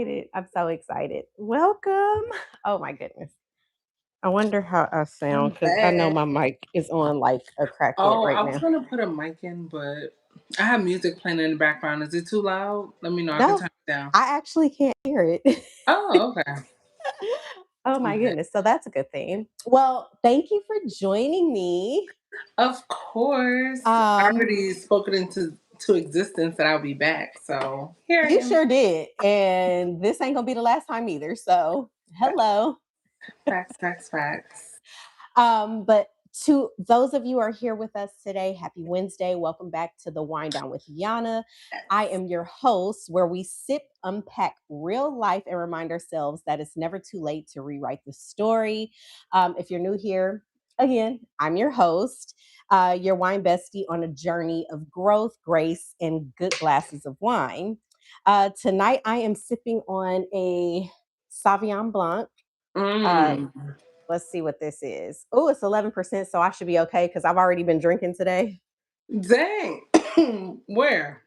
excited. I'm so excited. Welcome. Oh my goodness. I wonder how I I'm sound because I know back. my mic is on like a crackhead Oh, right I was now. gonna put a mic in, but I have music playing in the background. Is it too loud? Let me know. I can No, turn it down. I actually can't hear it. Oh, okay. Oh my Okay. goodness. So that's a good thing. Well, thank you for joining me. Of course. I Um, already spoken into existence that I'll be back. So here I you am. sure did. And this ain't gonna be the last time either. So hello. Facts, facts, facts. But to those of you who are here with us today, happy Wednesday. Welcome back to the Wind Down with Yana. I am your host, where we sip, unpack real life, and remind ourselves that it's never too late to rewrite the story. If you're new here, again, I'm your host, your wine bestie on a journey of growth, grace, and good glasses of wine. Tonight, I am sipping on a Sauvignon Blanc. Uh, Mm. Let's see what this is. Oh, it's 11%, so I should be okay because I've already been drinking today. Dang. Where?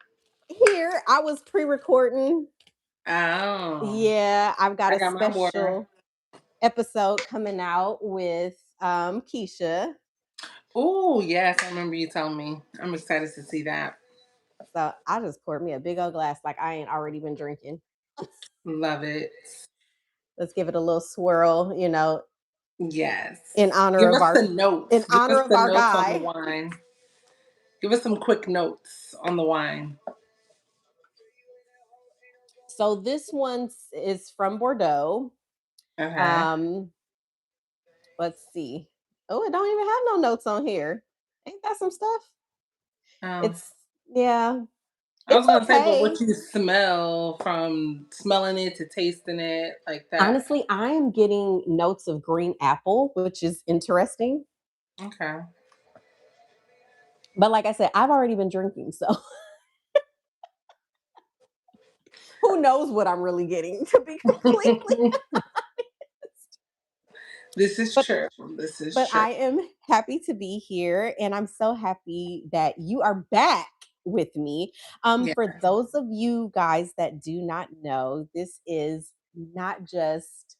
Here, I was pre-recording. Oh. Yeah, I've got I a got my water. special episode coming out with Keisha. Oh, yes, I remember you telling me. I'm excited to see that. So I just poured me a big old glass like I ain't already been drinking. Love it. Let's give it a little swirl, Yes. in honor Give of us the our notes. in Give honor us of the our notes on the guy. wine. Give us some quick notes on the wine. So this one is from Bordeaux. Okay. Um, let's see. Oh, it don't even have no notes on here. Ain't that some stuff? Oh, It's yeah, I was it's gonna say, but okay. what you smell from smelling it to tasting it, like that. Honestly, I am getting notes of green apple, which is interesting. Okay. But like I said, I've already been drinking, so who knows what I'm really getting to be completely. This is But true. This is but true. I am happy to be here, and I'm so happy that you are back with me. Yeah. For those of you guys that do not know, this is not just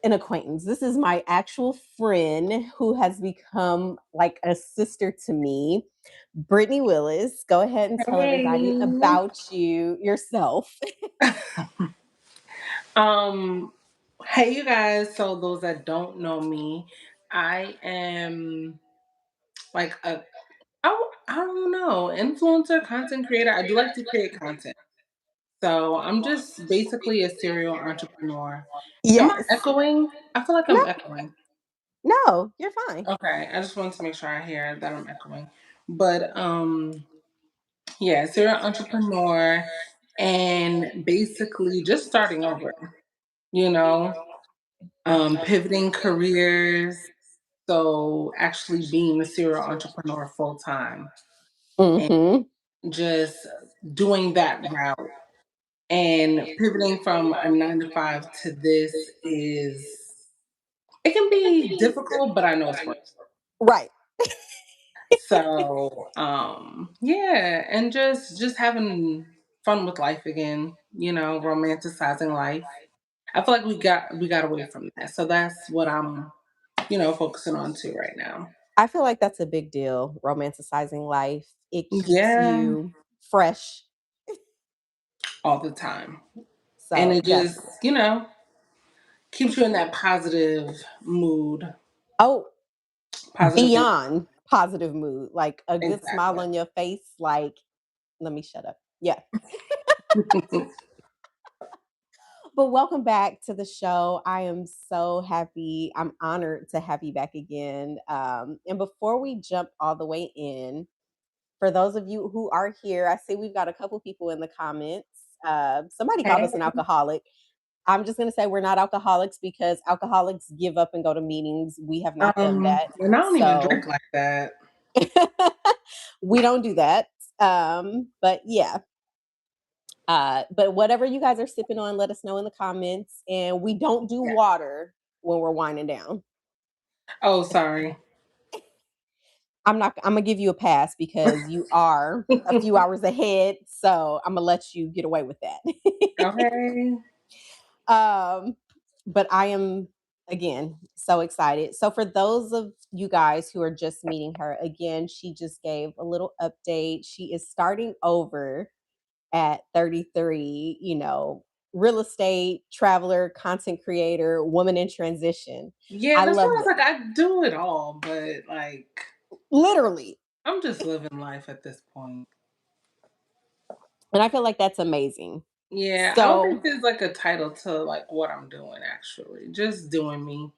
an acquaintance. This is my actual friend who has become like a sister to me. Brittney Willis, go ahead and tell everybody Hey. about yourself. um. Hey, you guys. So those that don't know me, I am like I don't know, influencer, content creator. I do like to create content. So I'm just basically a serial entrepreneur. Am I Yes. echoing? I feel like No, I'm echoing. no, you're fine. Okay, I just wanted to make sure I hear that I'm echoing. But yeah, serial entrepreneur and basically just starting over, you know, pivoting careers. So actually being a serial entrepreneur full time and Hmm. just doing that route and pivoting from a 9 to 5 to this is it can be difficult, but I know it's worth it. Right. So yeah, and just having fun with life again, romanticizing life. I feel like we got away from that. So that's what I'm, focusing on too right now. I feel like that's a big deal. Romanticizing life. It keeps Yeah, you fresh. all the time. And So it just, definitely. keeps you in that positive mood. Oh, Positive mood. beyond positive mood, like a good smile Exactly. on your face. Like, let me shut up. Yeah. But welcome back to the show. I am so happy. I'm honored to have you back again. And before we jump all the way in, for those of you who are here, I see we've got a couple people in the comments. Somebody called Hey. us an alcoholic. I'm just going to say we're not alcoholics because alcoholics give up and go to meetings. We have not done that. And I don't even So drink like that. we don't do that. But yeah, but whatever you guys are sipping on, let us know in the comments. And we don't do Yeah. water when we're winding down. Oh, sorry. I'm gonna give you a pass because you are a few hours ahead, so I'm gonna let you get away with that. Okay. um, but I am again so excited. So for those of you guys who are just meeting her, again, she just gave a little update. She is starting over at 33, real estate, traveler, content creator, woman in transition. Yeah, I that's why I love was it. like, I do it all, but like, Literally. I'm just living life at this point. And I feel like that's amazing. Yeah, I don't think So there's like a title to like what I'm doing actually. Just doing me.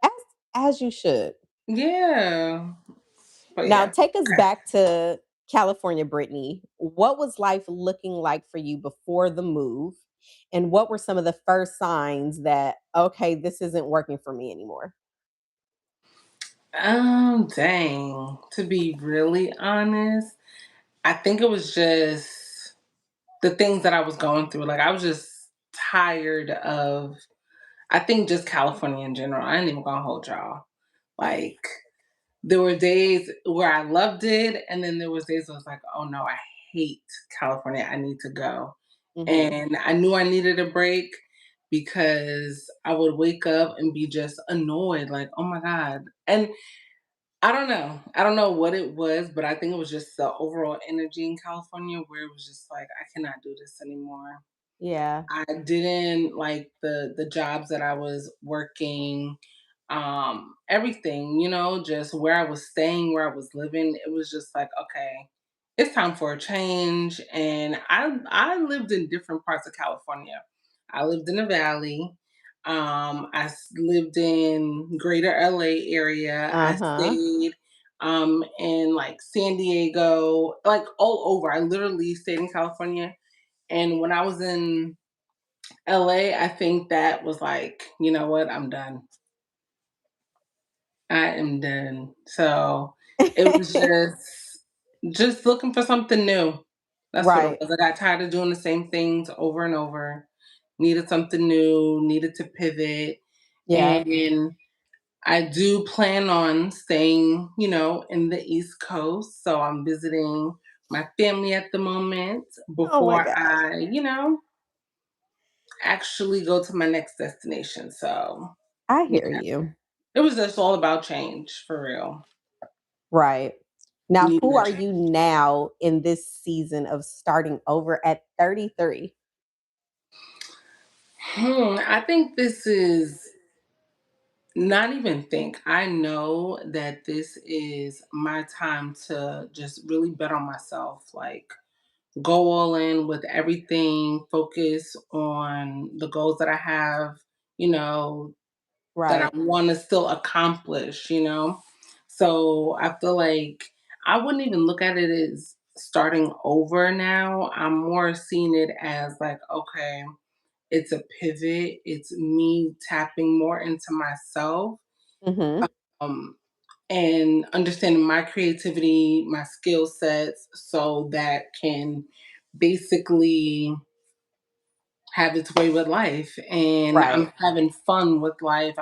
as as you should. Yeah. But Now yeah. take us back to California, Brittany. What was life looking like for you before the move? And what were some of the first signs that, okay, this isn't working for me anymore? Dang. To be really honest, I think it was just the things that I was going through. Like I was just tired of I think just California in general. I ain't even gonna hold y'all. Like there were days where I loved it, and then there was days I was like, "Oh no, I hate California. I need to go." Hmm. And I knew I needed a break because I would wake up and be just annoyed, like, "Oh my god." And I don't know. I don't know what it was, but I think it was just the overall energy in California where it was just like, I cannot do this anymore. Yeah. I didn't like the jobs that I was working, everything, just where I was staying, where I was living. It was just like, okay, it's time for a change. And I lived in different parts of California. I lived in the valley. Lived in greater LA area. I Uh-huh. stayed in like San Diego, like all over. I literally stayed in California. And when I was in LA, I think that was like, you know what? I'm done. I am done. So it was just looking for something new. That's what it Right. was. I got tired of doing the same things over and over. Needed something new, needed to pivot. Yeah. And I do plan on staying, in the East Coast. So I'm visiting my family at the moment Oh my before God. I actually go to my next destination. So I yeah, hear you. it was just all about change for real. Right. Now, Needing who a are change. you now in this season of starting over at 33? I think this is not even think. I know that this is my time to just really bet on myself. Like go all in with everything, focus on the goals that I have, you know, that I Right. want to still accomplish. So I feel like I wouldn't even look at it as starting over now. I'm more seeing it as like, okay, it's a pivot. It's me tapping more into myself, Mhm. um, and understanding my creativity, my skill sets, so that can basically have its way with life, and Right. I'm having fun with life.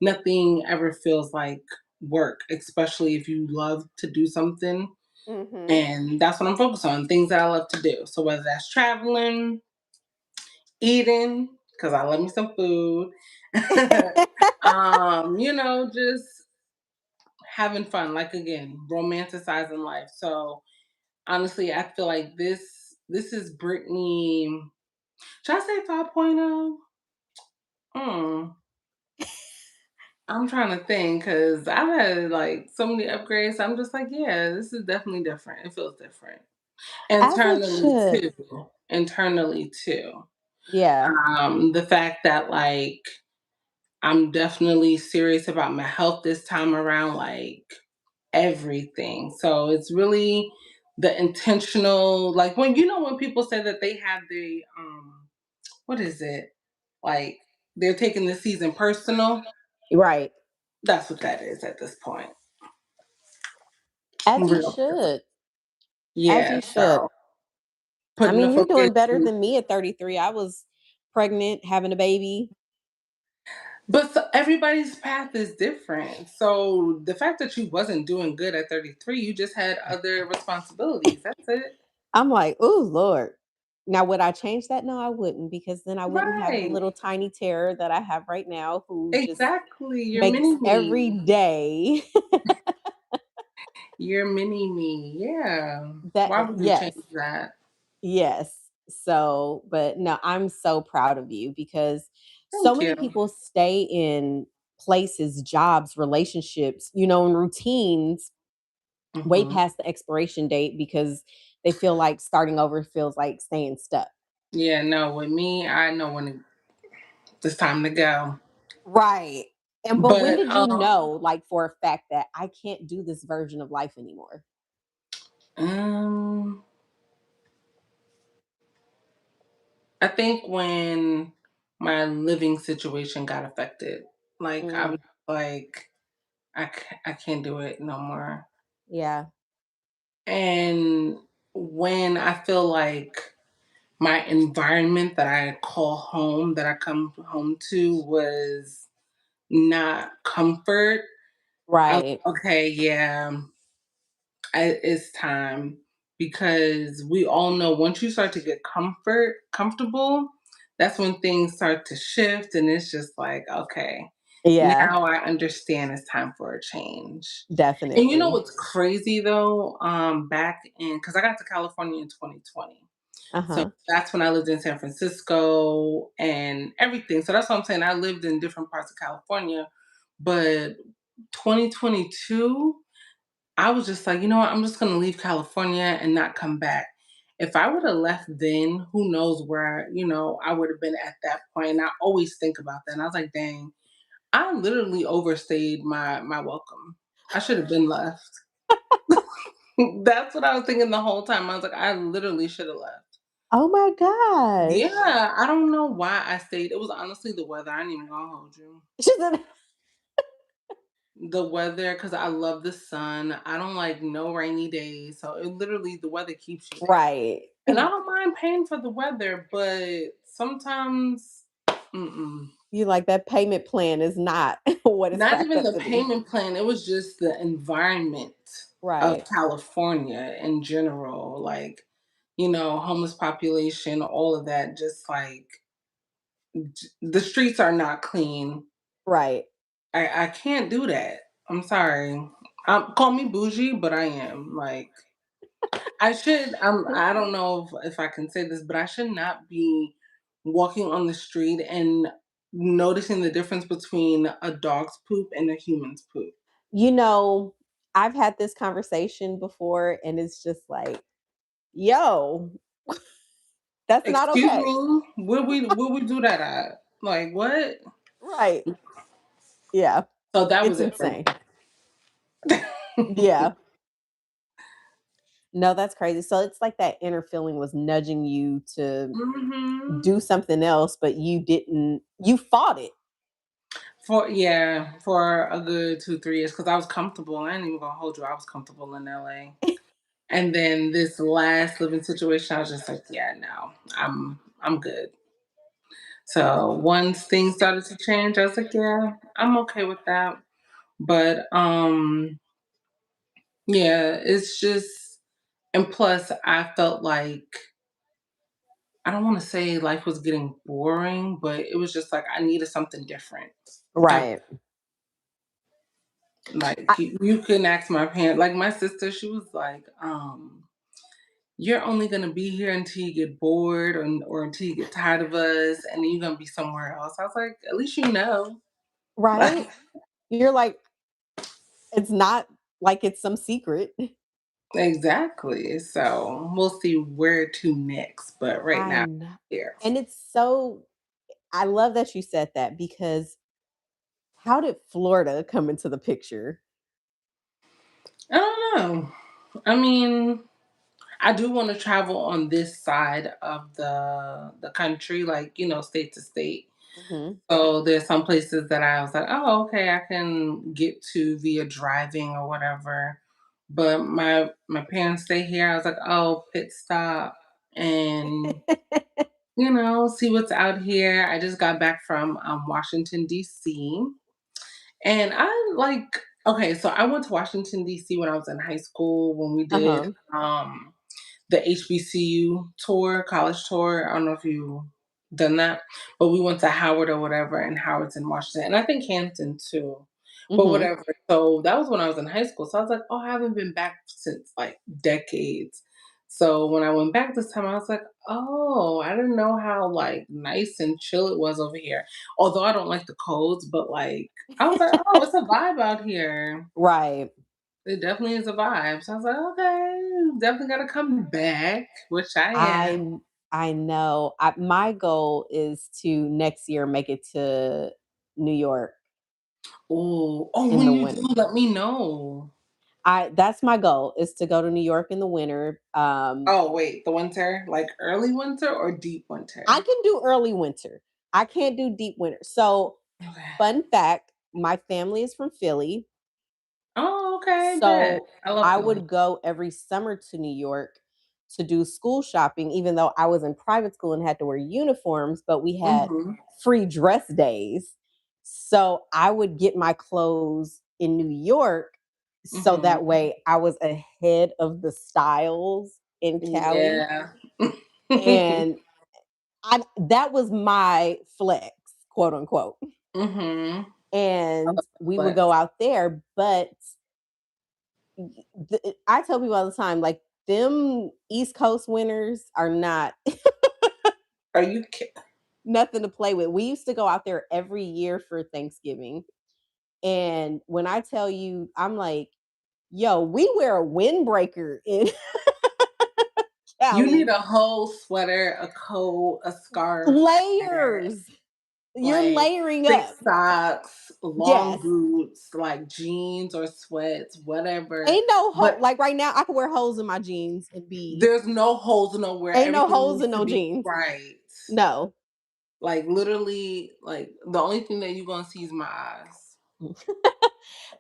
Nothing ever feels like work, especially if you love to do something. Mhm. And that's what I'm focused on, things that I love to do. So whether that's traveling, eating, because I love me some food, just having fun, like again, romanticizing life. So honestly, I feel like this is Brittany. Should I say 5.0? Hmm. I'm trying to think because I've had like so many upgrades. I'm just like, yeah, this is definitely different. It feels different As it internally should. too. Internally too. Yeah. The fact that like I'm definitely serious about my health this time around, like everything. So it's really the intentional, like when people say that they have the what is it? Like they're taking the season personal. Right. That's what that is at this point. As you Real. should. As Yeah, you should. so I putting the mean, you're focus doing better than me at 33. I was pregnant, having a baby. But everybody's path is different. So the fact that you wasn't doing good at 33, you just had other responsibilities. That's it. I'm like, "Ooh, Lord." Now would I change that? No, I wouldn't because then I wouldn't have the Right. little tiny terror that I have right now who just Exactly. Your mini makes every me. day Your mini me. Yeah. that Why would you change yes. that? Yes. So, but no, I'm so proud of you because so Thank many you. people stay in places, jobs, relationships, and routines way Hmm. past the expiration date because they feel like starting over feels like staying stuck. Yeah, no, with me, I know when it's time to go. Right. But when But did you know, like for a fact, that I can't do this version of life anymore? um I think when my living situation got affected, like I was Mm, like, I can't do it no more. yeah. And when I feel like my environment that I call home, that I come home to, was not comfort, I was Right. like, okay, yeah, it's time, because we all know once you start to get comfortable, that's when things start to shift, and it's just like, okay, Yeah. now I understand it's time for a change. And you know Definitely. what's crazy though? Back in, because I got to California in 2020. Uh So huh. that's when I lived in San Francisco and everything. So that's what I'm saying. I lived in different parts of California, but 2022, I was just like, you know what? I'm just going to leave California and not come back. If I would have left then, who knows where, I would have been at that point. And I always think about that. And I was like, dang, I literally overstayed my welcome. I should have been left. That's what I was thinking the whole time. I was like, I literally should have left. Oh my gosh. Yeah, I don't know why I stayed. It was honestly the weather. I ain't even gonna hold you. She said, The weather, because I love the sun. I don't like no rainy days. So it literally, the weather keeps you there. right. And I don't mind paying for the weather, but sometimes, mm-mm. You like that payment plan is not what it's Not cracked even up the to be. payment plan. It was just the environment of Right. California in general. Like, homeless population, all of that. Just like the streets are not clean. Right. I can't do that. I'm sorry. Call me bougie, but I am. Like, I should. I don't know if I can say this, but I should not be walking on the street and noticing the difference between a dog's poop and a human's poop. You know, I've had this conversation before and it's just like, yo, that's not Excuse okay. me, where we do that at? Like what? Right. Yeah. So that It's was it for insane. me. Yeah. No, that's crazy. So it's like that inner feeling was nudging you to Hmm. do something else, but you fought it. For a good 2 3 years, because I was comfortable. I ain't even gonna hold you. I was comfortable in LA. And then this last living situation, I was just like, yeah, no, I'm good. So once things started to change, I was like, yeah, I'm okay with that. But yeah, it's just, and plus I felt like, I don't want to say life was getting boring, but it was just like I needed something different. I, Right. like I, you can ask my parents, like my sister, she was like, you're only gonna be here until you get bored, or until you get tired of us, and then you're gonna be somewhere else. I was like, at least you know. right? You're like, it's not like it's some secret. Exactly. So we'll see where to next. But right I now, know. here. And I love that you said that because how did Florida come into the picture? I don't know. I mean, I do want to travel on this side of the country, like, state to state. Mhm. So there's some places that I was like, oh, okay, I can get to via driving or whatever. But my parents stay here. I was like, oh, pit stop. And see what's out here. I just got back from Washington, D.C. And I like, okay, so I went to Washington, D.C. when I was in high school when we did Uh-huh. the HBCU tour, college tour. I don't know if you done that, but we went to Howard or whatever, and Howard's in Washington, and I think Hampton too. But Mhm. whatever. So that was when I was in high school. So I was like, oh, I haven't been back since like decades. So when I went back this time, I was like, oh, I didn't know how like nice and chill it was over here. Although I don't like the colds, but like I was like, oh, it's a vibe out here. Right. It definitely is a vibe. So I was like, okay, definitely got to come back, which I am. I I know. My goal is to next year make it to New York Oh, in when the you do, winter. let me know. I That's my goal, is to go to New York in the winter. Oh, wait, the winter, like early winter or deep I winter? can do early winter. I can't do deep winter. So, Okay. fun fact, my family is from Philly. Oh, okay, bet. So, I love I Philly. would go every summer to New York to do school shopping, even though I was in private school and had to wear uniforms, but we had Hmm. free dress days. So, I would get my clothes in New York so Hmm. that way I was ahead of the styles in Cali. Yeah. And that was my flex, quote unquote. Hmm. I And love the we would flex. go out there, but I tell people all the time, like, them East Coast winters are not Are you kidding? nothing to play with. We used to go out there every year for Thanksgiving. And when I tell you, I'm like, yo, we wear a windbreaker in You need Cali. a whole sweater, a coat, a scarf, a hat. Layers. You're Like layering thick up. socks, long Yes. boots, like jeans or sweats, whatever. Ain't no hole. But Like right now, I could wear holes in my jeans and be there's no holes nowhere. ain't no Everything holes needs in to no be jeans. right. No. Like literally, like the only thing that you're gonna see is my eyes.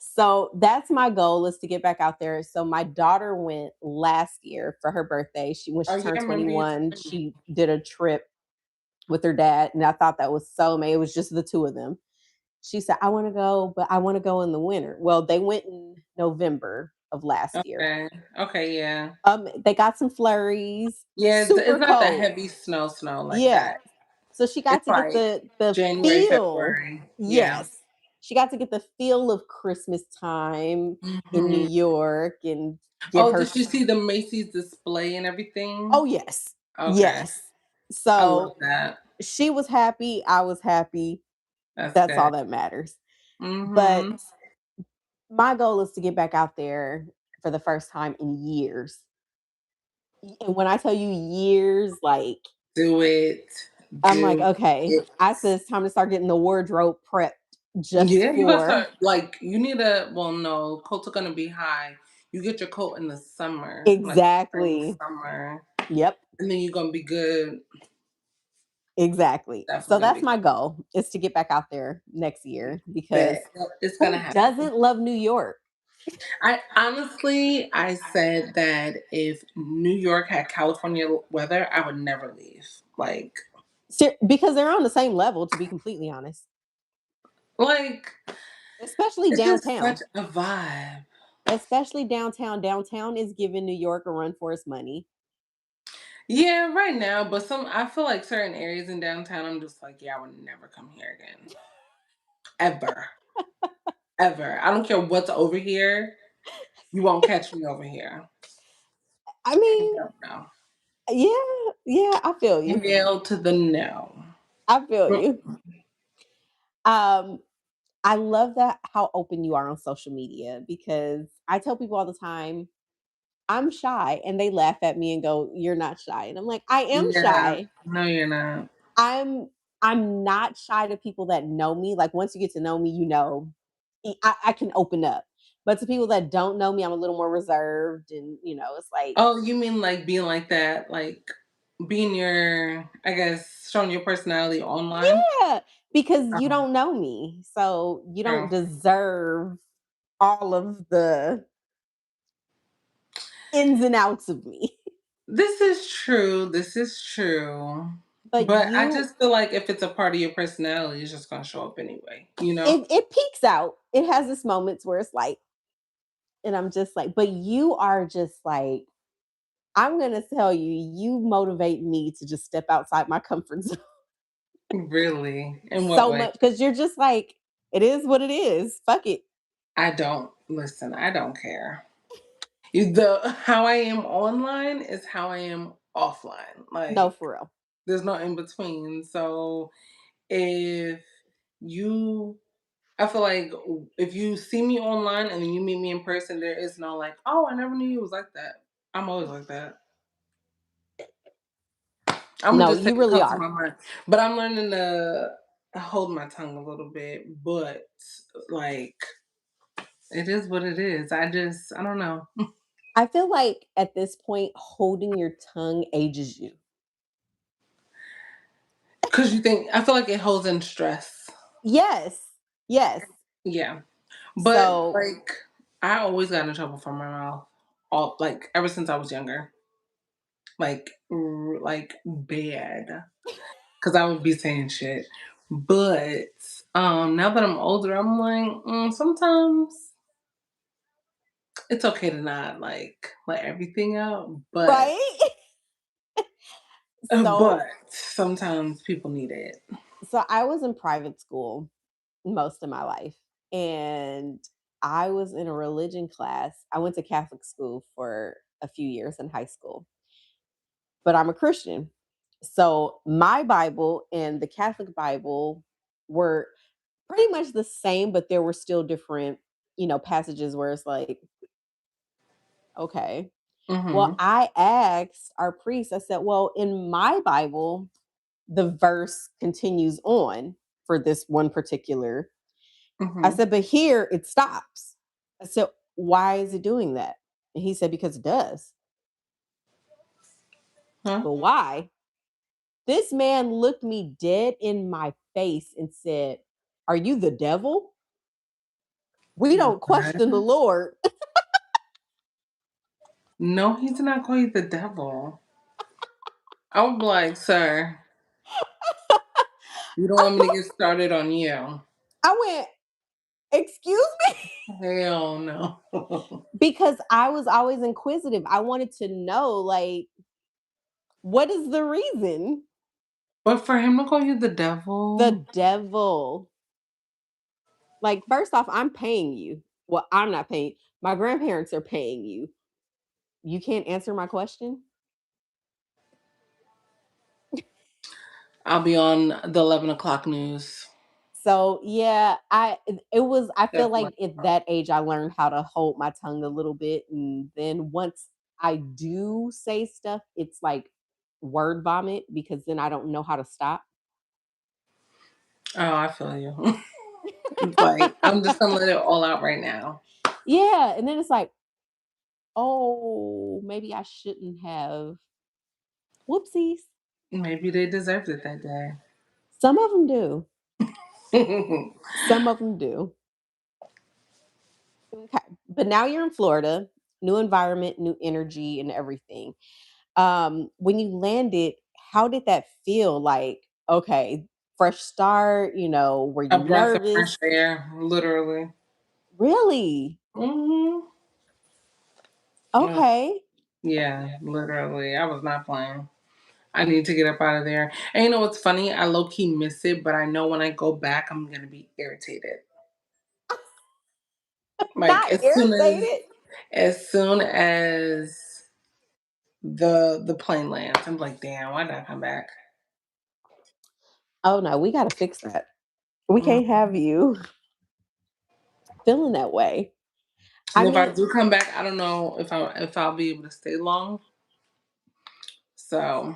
So that's my goal, is to get back out there. So my daughter went last year for her birthday. When Oh she yeah, turned I remember you 21, telling me. she did a trip with her dad, and I thought that was so amazing. It was just the two of them. She said, "I want to go, but I want to go in the winter." Well, they went in November of last year. Okay. Okay, yeah. They got some flurries, Yeah, it's super not the cold. heavy snow like Yeah. that. So she got It's to get like the January, feel. February. Yeah. Yes. She got to get the feel of Christmas time in New Hmm. York and get Oh, her did you see the Macy's display and everything? Oh, yes. Okay. Yes. I love So, that. she was happy, I was happy. That's That's good. all that matters. But Mhm. my goal is to get back out there for the first time in years. And when I tell you years, like, Do it. I'm like, Do "Okay." it. I said it's time to start getting the wardrobe prepped just Yeah, you gotta for start like you need a well no, coats are gonna be high. You get your coat in the summer, like spring, Exactly. summer, Yep. and then you're gonna be good. Exactly. Definitely So gonna that's be my goal, is to get back out there next year, because bet. It's gonna who happen. doesn't love New York? I said that if New York had California weather, I would never leave. Because they're on the same level, to be completely honest, Like especially it's just such downtown. a vibe. Especially downtown. Downtown is giving New York a run for its money. Yeah, right now, but I feel like certain areas in downtown, I'm just like, yeah, I would never come here again. Ever. Ever. I don't care what's over here. You won't catch me over here. I mean, Hell no. yeah, yeah, I feel you. Hell to the no. I feel you. Mm. Um, I love that how open you are on social media, because I tell people all the time, I'm shy, and they laugh at me and go, "You're not shy." And I'm like, "I am Yeah. shy." No, you're not. I'm I'm not shy to people that know me. Like, once you get to know me, I can open up. But to people that don't know me, I'm a little more reserved, and it's like, Oh, you mean like being like that? Like being I guess, showing your personality online? yeah, because you Oh, don't know me. So you don't true. deserve all of the ins and outs of me. This is true. This is true. But But I you, just feel like if it's a part of your personality, it's just gonna show up anyway, you know? it peaks out. It has its moments where it's like, and I'm just like, but you are just like, I'm gonna tell you, you motivate me to just step outside my comfort zone Really? In what so way? much because you're just like, it is what it is. Fuck it. I don't listen, I don't care. The how I am online is how I am offline. No, Like for real. there's no in between. So if you I feel like if you see me online and then you meet me in person, there is no like, oh, I never knew you was like that. I'm always like that. I'm gonna No, just say you what really comes to are. my mind. But I'm learning to hold my tongue a little bit. But like it is what it is. I don't know. I feel like at this point, holding your tongue ages you. Cause you think I feel like it holds in stress. Yes. Yes. Yeah. But So, like I always got in trouble from my mouth. All like ever since I was younger. Like bad. Cause I would be saying shit. But now that I'm older, I'm like, sometimes it's okay to not like let everything out, right? but So, sometimes people need it. so I was in private school most of my life, and I was in a religion class. I went to Catholic school for a few years in high school, but I'm a Christian. So my Bible and the Catholic Bible were pretty much the same, but there were still different, passages where it's like, okay. Well, Mhm. I asked our priest, I said, well, in my Bible, the verse continues on for this one particular. I Mhm. said, but here it stops. I said, why is it doing that? And he said, because it does. Huh? But why? This man looked me dead in my face and said, are you the devil? We don't question the What? Lord. No, he did not call you the devil. I would be like, sir, you don't want me to get started on you. I went, excuse me? Hell no. Because I was always inquisitive. I wanted to know, like, what is the reason? But for him to call you the The devil, devil. Like, first off, I'm paying you. Well, I'm not paying. My grandparents are paying you. You can't answer my question? I'll be on the 11 o'clock news. So yeah, I feel Definitely. like at that age I learned how to hold my tongue a little bit. And then once I do say stuff, it's like word vomit because then I don't know how to stop. Oh, I feel you. It's like, I'm just gonna let it all out right now. Yeah. And then it's like, oh, maybe I shouldn't have. Whoopsies. Maybe they deserved it that day. Some of them do. Some of them do. Okay. But now you're in Florida, new environment, new energy, and everything. When you landed, how did that feel? Like, okay, fresh start, were A you breath of nervous? fresh air, literally. Really? Hmm. Okay. Yeah, literally. I was not playing. I need to get up out of there. And you know what's funny? I low key miss it, but I know when I go back, I'm gonna be irritated. Like Not irritated. as soon as the plane lands, I'm like, damn, why did I come back? Oh no, we gotta fix that. We Mm. can't have you feeling that way. I And if I mean, do come back, I don't know if I'll be able to stay long. So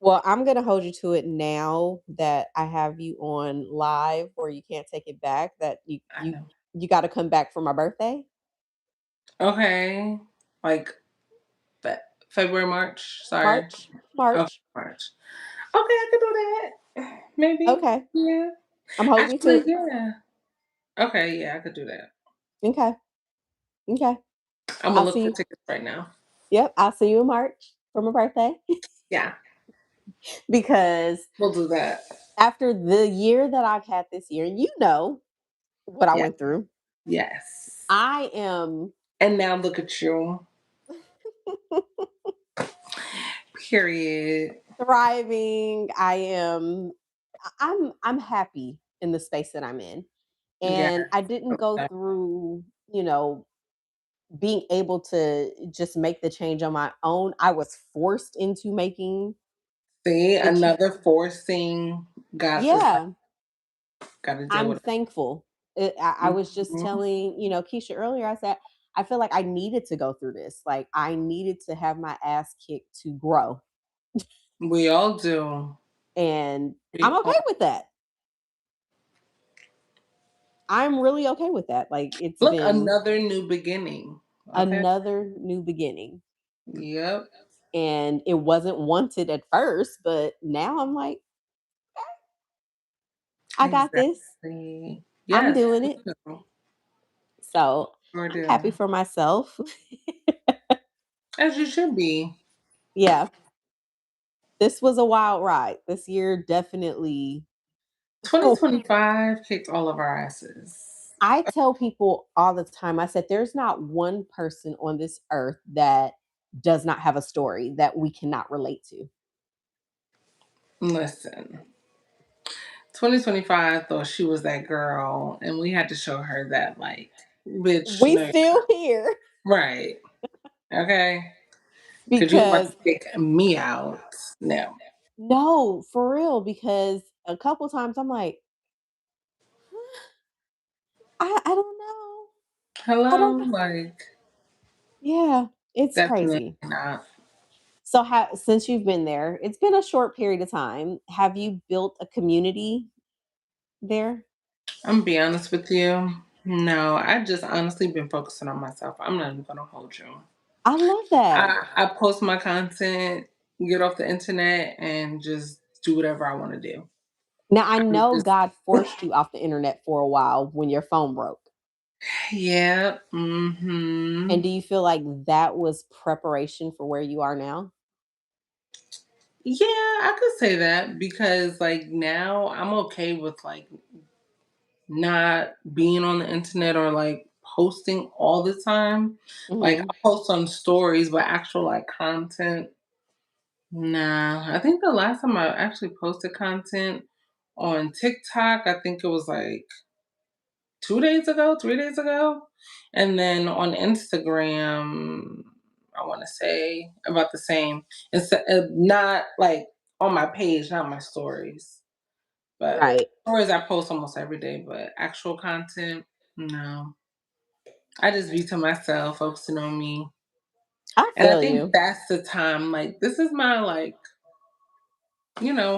well, I'm gonna hold you to it now that I have you on live where you can't take it back, that you I you know. you gotta come back for my birthday. Okay. Like February, March. Sorry. March. Okay, March. March. Okay, I could do that. Maybe. Okay. Yeah. I'm holding you to Actually, it. yeah. Okay, yeah, I could do that. Okay. Okay. I'm gonna I'll look see for you. tickets right now. Yep, I'll see you in March for my birthday. Yeah. because We'll do that. after the year that I've had this year, and you know what I Yeah. went through, Yes. I am And now look at you. Period. thriving. I'm happy in the space that I'm in. Yeah. And I didn't go through, you know, being able to just make the change on my own. I was forced into making See, the ch- another forcing. God is like, yeah, gotta deal I'm with thankful. I it. was just Mhm. telling, Keisha earlier, I said, I feel like I needed to go through this. Like I needed to have my ass kicked to grow. We all do. And I'm We okay all with that. I'm really okay with that. Like it's look, been another new beginning. Okay. another new beginning. Yep. And it wasn't wanted at first, but now I'm like, I got this. Exactly. I'm Yes. doing We it. do. So Sure I'm happy do. for myself. As you should be. Yeah, this was a wild ride. This year definitely. 2025 kicked all of our asses. I tell people all the time, I said, there's not one person on this earth that does not have a story that we cannot relate to. Listen, 2025 thought she was that girl, and we had to show her that, like, bitch, We no, you're still not. here Right. Okay. Because you about because to kick me out. No. no, for real, because a couple times I'm like, I don't know. I Hello? don't know. Like, Yeah, it's definitely crazy. not. So, since you've been there, it's been a short period of time. Have you built a community there? I'm gonna be honest with you. No, I just honestly been focusing on myself. I'm not even gonna hold you. I love that. I post my content, get off the internet, and just do whatever I want to do. Now, I I'm know just, God forced you off the internet for a while when your phone broke. yeah. And do you feel like that was preparation for where you are now? Yeah, I could say that because like now I'm okay with like not being on the internet or like posting all the time. Like Hmm. I post on stories, but actual like content. Nah, I think the last time I actually posted content on TikTok, I think it was like 2 days ago, 3 days ago. And then on Instagram, I want to say about the same. It's not like on my page, not my stories. But Right. stories I post almost every day, but actual content, no. I just be to myself, focusing on me. I And I feel think you. that's the time, like, this is my, like,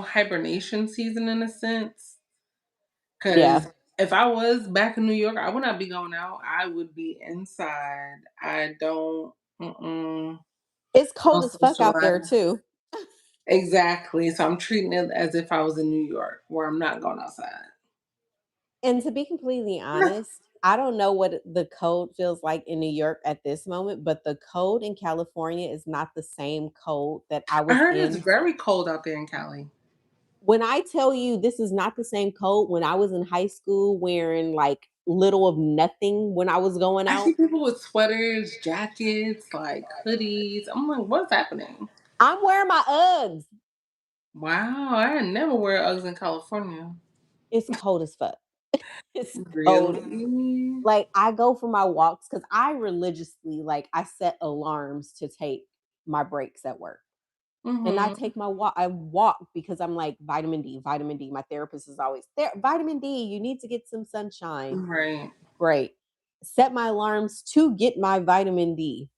hibernation season in a sense. Yeah. Because if I was back in New York, I would not be going out. I would be inside. I It's cold don't as fuck out there socialize. too. Exactly. So I'm treating it as if I was in New York, where I'm not going outside. And to be completely honest, I don't know what the code feels like in New York at this moment, but the code in California is not the same code that I I was heard it's in. very cold out there in Cali. When I tell you this is not the same code when I was in high school wearing like little of nothing when I was going I out, see people with sweaters, jackets, like hoodies. I'm like, what's happening? I'm wearing my Uggs. Wow, I never wear Uggs in California. It's cold as fuck. It's cold. Really? Like I go for my walks because I religiously like I set alarms to take my breaks at work. And I Mm-hmm. take my walk. I walk because I'm like vitamin D, vitamin D. My therapist is always there. Vitamin D, you need to get some sunshine. Right. Great. Set my alarms to get my vitamin D.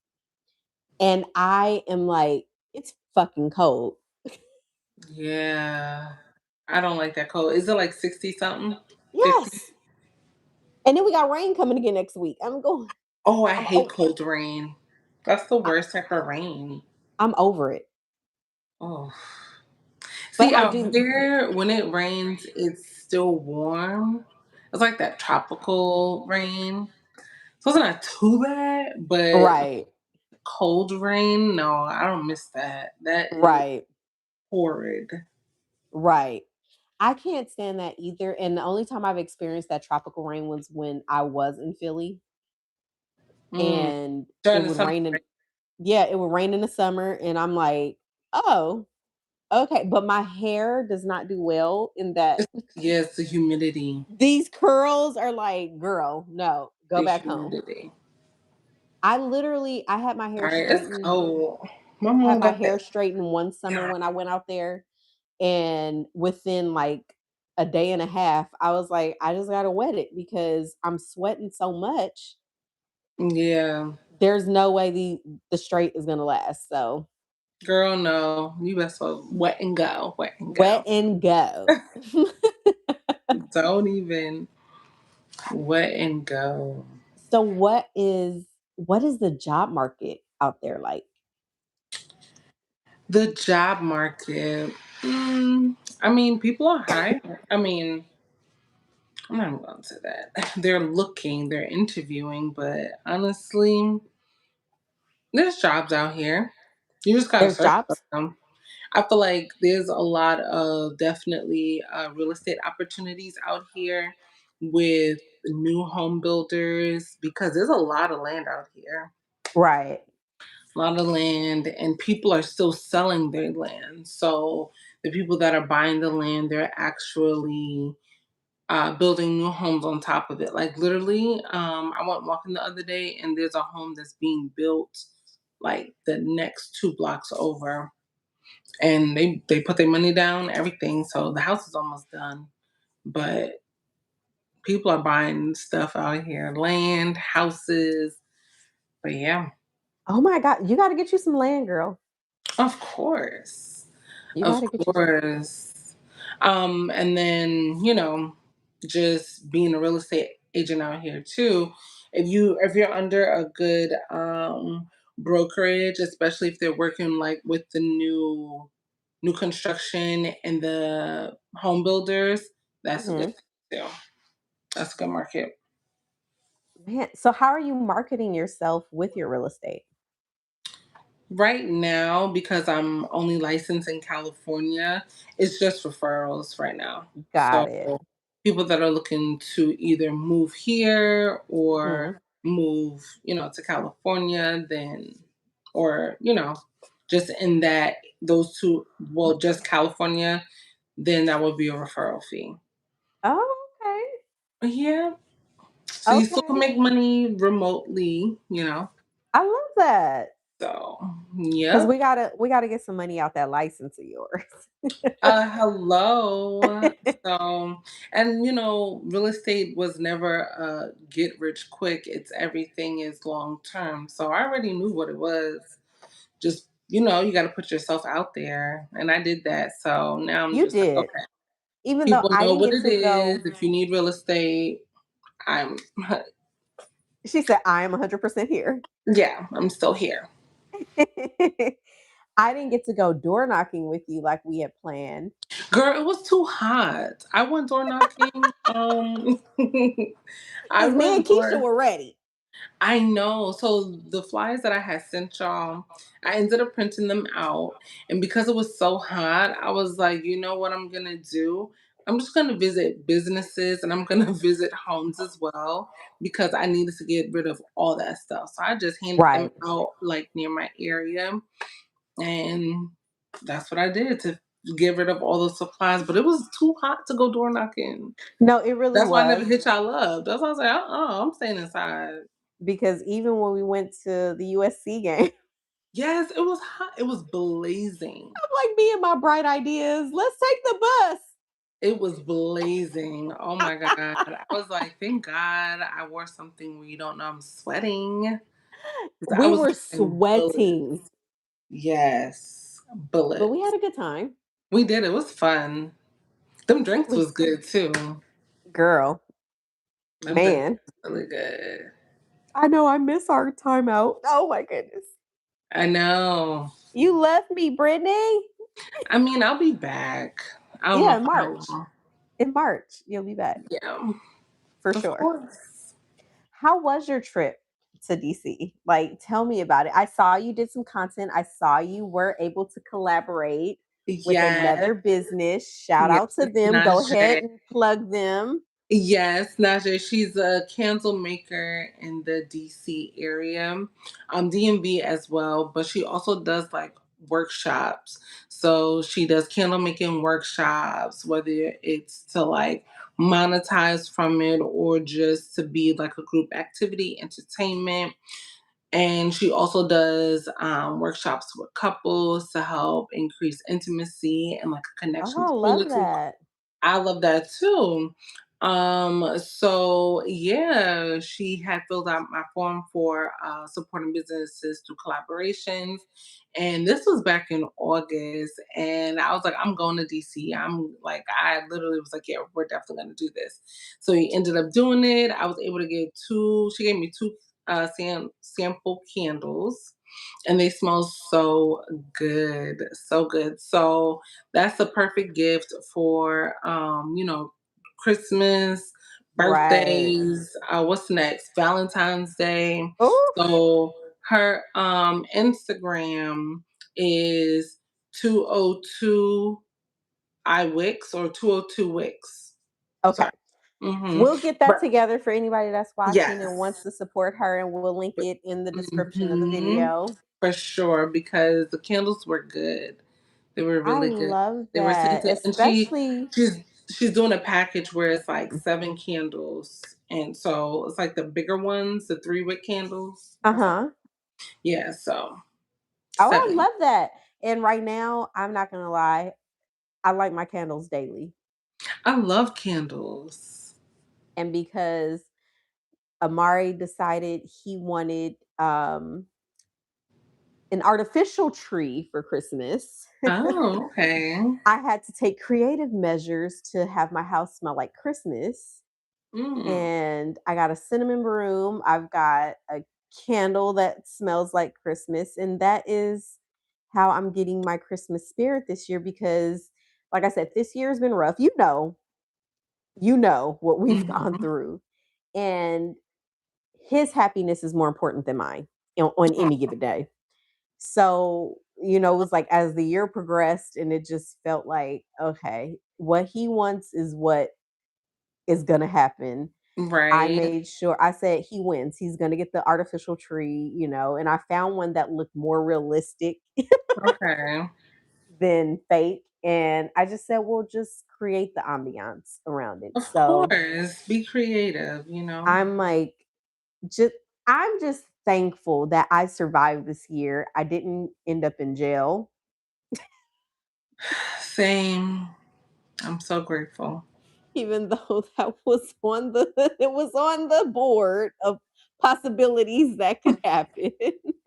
And I am like, it's fucking cold. Yeah. I don't like that cold. Is it like 60 something? 50? Yes. And then we got rain coming again next week. Oh, I I'm hate oh, cold rain. That's the I- worst type of rain. I'm over it. Oh. But See, I out do. here, when it rains, it's still warm. It's like that tropical rain. So it's not too bad, but Right. cold rain, no, I don't miss that. That is Right. horrid. Right. I can't stand that either, and the only time I've experienced that tropical rain was when I was in Philly, Mm. and it During the would summer, rain in right? yeah, it would rain in the summer, and I'm like, "Oh, okay," but my hair does not do well in that. Yes, the humidity. These curls are like, "Girl, no, go The back home." humidity. I had my hair Right, it's straightened cold. My I had mom my got hair that. straightened one summer when I went out there, and within, like, a day and a half, I was like, "I just gotta wet it because I'm sweating so much. Yeah. There's no way the straight is gonna last." So, Girl, no. You best well wet and go, wet and wet go. and go. Don't even wet and go. So what is the job market out there like? The job market. I mean, people are hiring. I mean, I'm not going to that. They're looking, they're interviewing, but honestly, there's jobs out here. You just gotta There's search for jobs? them. I feel like there's a lot of definitely real estate opportunities out here with new home builders because there's a lot of land out here. Right. A lot of land, and people are still selling their land. So the people that are buying the land, they're actually building new homes on top of it. Like literally, I went walking the other day, and there's a home that's being built like the next 2 blocks over, and they put their money down, everything. So the house is almost done, but people are buying stuff out here, land, houses. But yeah, Oh my god, you gotta get you some land, girl. of course. You Of gotta get you some. course. And then, just being a real estate agent out here too, if you're under a good brokerage, especially if they're working like with the new construction and the home builders, that's a good Mhm. thing too. That's a good market. Man, so how are you marketing yourself with your real estate? Right now, because I'm only licensed in California, it's just referrals right now. Got So it. people that are looking to either move here or Mhm. move, to California, then, or, just in that, those two, well, just California, then that would be a referral fee. Oh, okay. But yeah, so you still can Okay. make money remotely. I love that. So, 'Cause yep. we gotta get some money out that license of yours. Hello. So, and real estate was never a get rich quick. It's everything is long term. So I already knew what it was. Just, you got to put yourself out there. And I did that. So now I'm You just like, did. okay, Even though people I know didn't what get it to is. go. If you need real estate, I'm, She said, "I am 100% here." yeah, I'm still here. I didn't get to go door knocking with you like we had planned. Girl, it was too hot. I went door knocking. I Because me and went Keisha door. were ready. I know. So the flyers that I had sent y'all, I ended up printing them out. And because it was so hot, I was like, you know what I'm gonna do? I'm just gonna visit businesses and I'm gonna visit homes as well because I needed to get rid of all that stuff. So I just handed them Right. out like near my area, and that's what I did to get rid of all the supplies. But it was too hot to go door knocking. No, it really That's why I never was. hit y'all up. That's why I was like, I'm staying inside. Because even when we went to the USC game, Yes, it was hot. It was blazing. I'm like, me and my bright ideas, let's take the bus. It was blazing. Oh my God. I was like, thank God I wore something where you don't know I'm sweating. 'Cause I We was were getting sweating, bullets. Yes, but we bullets. had a good time. We did. It was fun. Them It drinks was, was good too. girl, Them drinks man. was really good. I know I miss our timeout. Oh my goodness. I know. You left me, Brittany. I mean, I'll be back. I don't know Yeah, if in I March. will. In March, you'll be back Yeah, for of sure. course. How was your trip to DC? Like, tell me about it. I saw you did some content. I saw you were able to collaborate. with Yes, another business. Shout yes, out to them. Go ahead Najee. and plug them. Yes, Najee. She's a candle maker in the DC area, DMV as well. But she also does like workshops. So she does candle making workshops, whether it's to like monetize from it or just to be like a group activity, entertainment. And she also does workshops with couples to help increase intimacy and like a connection Oh, between the love two. that. I love that too. So yeah, she had filled out my form for supporting businesses through collaborations. And this was back in August. And I was like, I'm going to DC. I literally was like, yeah, we're definitely going to do this. So he ended up doing it. I was able to get she gave me two sample candles. And they smell so good, so good. So that's the perfect gift for Christmas, Right. birthdays, what's next? Valentine's Day. Oof. So her Instagram is 202 iWix or 202 Wix. Okay. Sorry. Mm-hmm. We'll get that But together for anybody that's watching and wants yes. to support her, and we'll link But, it in the description of the mhm. video. For sure, because the candles were good. They were I really good. love They were that, scented, and especially she's doing a package where it's like 7 candles, and so it's like the bigger ones, the 3-wick candles. That's all. uh-huh. Yeah, so Oh, I 7. love that. And right now, I'm not gonna lie, I light my candles daily. I love candles. And because Amari decided he wanted an artificial tree for Christmas, Oh, okay. I had to take creative measures to have my house smell like Christmas. Mm, And I got a cinnamon broom. I've got a candle that smells like Christmas. And that is how I'm getting my Christmas spirit this year because, like I said, this year has been rough. You know what we've gone mhm. through. And his happiness is more important than mine on any given day. So, it was like as the year progressed and it just felt like, okay, what he wants is what is going to happen. I Right. made sure I said he wins. He's going to get the artificial tree, and I found one that looked more realistic Okay. than fake. And I just said, we'll just create the ambiance around it. Of So course. Be creative. I'm like, just, I'm just thankful that I survived this year. I didn't end up in jail, Same. I'm so grateful. even though that was on the it was on the board of possibilities that could happen.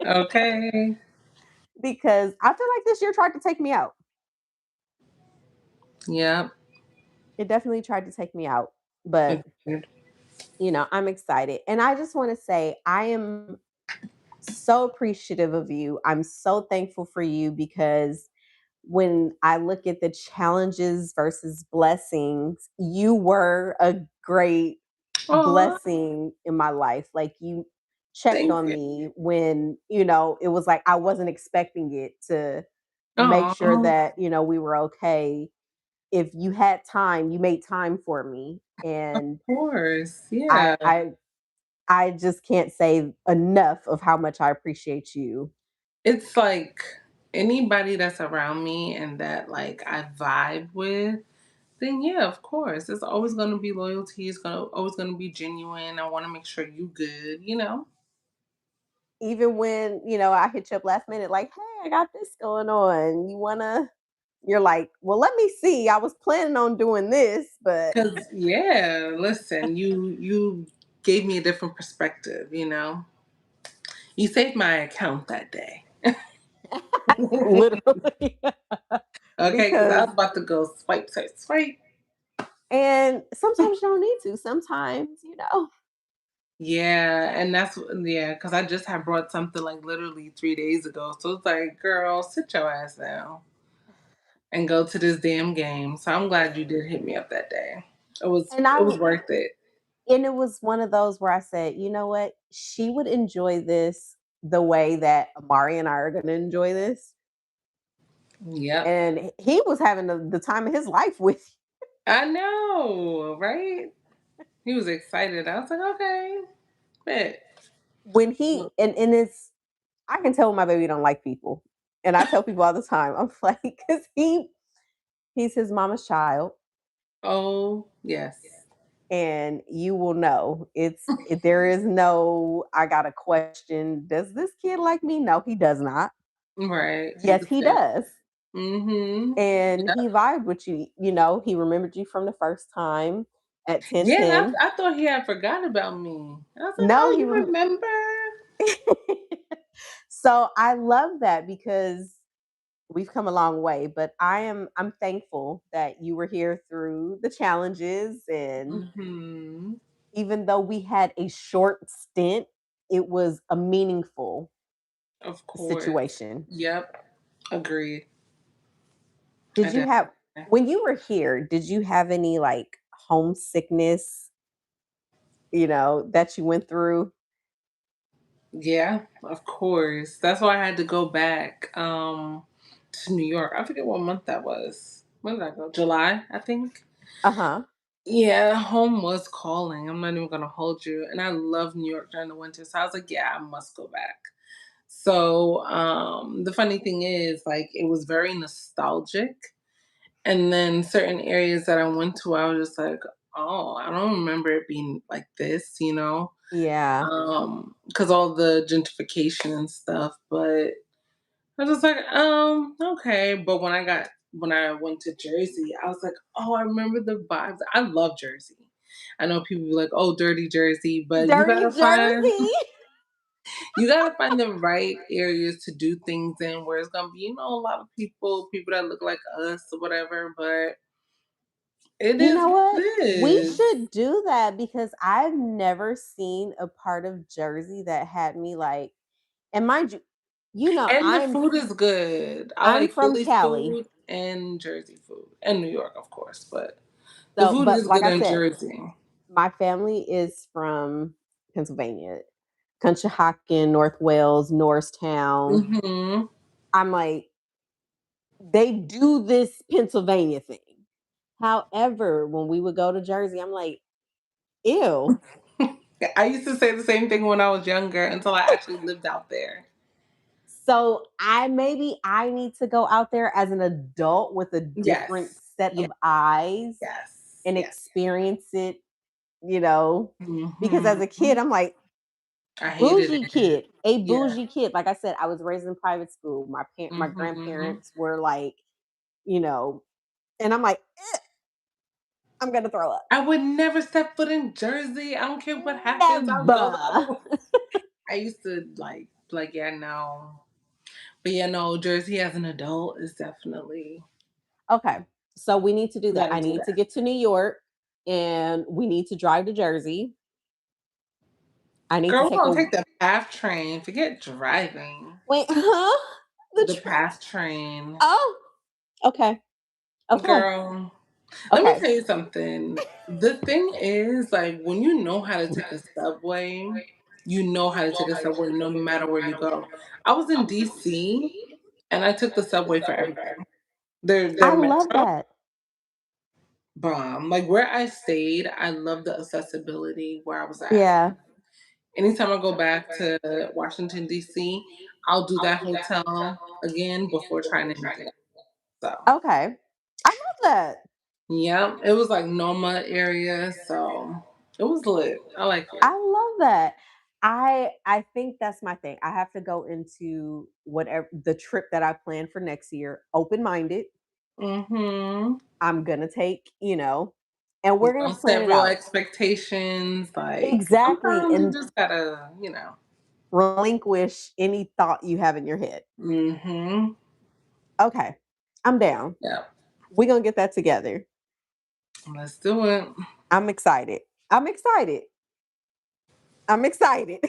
Okay. Because I feel like this year tried to take me out. Yep. It definitely tried to take me out. But, Agreed. I'm excited. And I just want to say I am so appreciative of you. I'm so thankful for you because when I look at the challenges versus blessings, you were a great Oh, blessing in my life. Like you checked thank on you. me when, it was like I wasn't expecting it to make sure Oh, that, we were okay. If you had time, you made time for me. of And course. I Yeah. I I just can't say enough of how much I appreciate you. It's like anybody that's around me and that like I vibe with, then yeah, of course. It's always gonna be loyalty. It's gonna always gonna be genuine. I wanna make sure you good. Even when, I hit you up last minute, like, hey, I got this going on. You're like, well, let me see. I was planning on doing this, but Cause yeah, listen, you gave me a different perspective. You saved my account that day. literally, Okay, because I because, was about to go swipe, swipe, swipe. and sometimes you don't need to. Sometimes, Yeah, and yeah, because I just had brought something like literally 3 days ago. So it's like, girl, sit your ass down and go to this damn game. So I'm glad you did hit me up that day. It was and it was worth it. it was one of those where I said, you know what? She would enjoy this the way that Amari and I are going to enjoy this. Yep. And he was having the time of his life with I know, right? He was excited. I was like, okay, bet. when Look, he and it's I can tell when my baby don't like people. And I tell people all the time, I'm like, because he's his mama's child, oh, yes. and you will know there is no I got a question. Does this kid like me? No, he does not. Right. Yes, he does. Mm-hmm. And he vibed with you. You know, he remembered you from the first time at ten Yeah, and ten. I thought he had forgot about me. I was like, No, oh, you remember? So I love that because we've come a long way, but I'm thankful that you were here through the challenges, and Mm-hmm. even though we had a short stint, it was a meaningful Of course. situation. Yep. Agreed. I Did you have definitely. when you were here, did you have any like homesickness, that you went through? Yeah, of course. That's why I had to go back to New York. I forget what month that was. When did I go? July, I think. Uh-huh. Yeah, home was calling. I'm not even gonna hold you. And I love New York during the winter. So I was like, yeah, I must go back. So the funny thing is, like, it was very nostalgic. And then certain areas that I went to, I was just like, oh, I don't remember it being like this, Yeah. because all the gentrification and stuff. But I was just like, okay. But when I went to Jersey, I was like, oh, I remember the vibes. I love Jersey. I know people be like, oh, dirty Jersey, but Dirty Jersey. you gotta find the right areas to do things in where it's gonna be, a lot of people that look like us or whatever, but it You is know what what? it We is. should do that because I've never seen a part of Jersey that had me like, and mind you, And the food is good. I I'm like from Philly Cali. food and Jersey food. And New York, of course, but the So, food but is like good I in said, Jersey. my family is from Pennsylvania, Conshohocken, North Wales, Norristown. Mhm. I'm like, they do this Pennsylvania thing. However, when we would go to Jersey, I'm like, ew. I used to say the same thing when I was younger until I actually lived out there. So I need to go out there as an adult with a different Yes. set Yes. of eyes Yes. and Yes. experience it, you know, because as a kid, Mhm. I'm like, I hated bougie it. kid, a Yeah. bougie kid. Like I said, I was raised in private school. My Mhm. grandparents were like, you know, and I'm like, I'm gonna throw up. I would never step foot in Jersey. I don't care what happens. I'll go the other Never. way. I used to like, yeah, no. But yeah, no, Jersey as an adult is definitely Okay. So we need to do you that. gotta I do need to that. get to New York and we need to drive to Jersey. I need to Girl, we're take gonna a take the PATH train. Forget driving. wait, huh? The The train. PATH train. Oh, okay. Okay. Girl, let me Okay. tell you something. The thing is, like, when you know how to take a subway, you know how to take a subway no matter where you go. I was in DC and I took the subway for everything. Their I love metro that. bomb. Like where I stayed, I love the accessibility where I was at. Yeah. Anytime I go back to Washington DC, I'll do that hotel again before trying anything else. So Okay. I love that. yeah, it was like Noma area, so it was lit. I like I it. love that. I think that's my thing. I have to go into whatever the trip that I plan for next year open-minded. Mm-hmm. I'm going to take, and we're going to Don't plan set it real out. expectations. Like Exactly. sometimes you And just gotta. relinquish any thought you have in your head. Mm-hmm. Okay. I'm down. Yeah. We're going to get that together. Let's do it. I'm excited. I'm excited. I'm excited.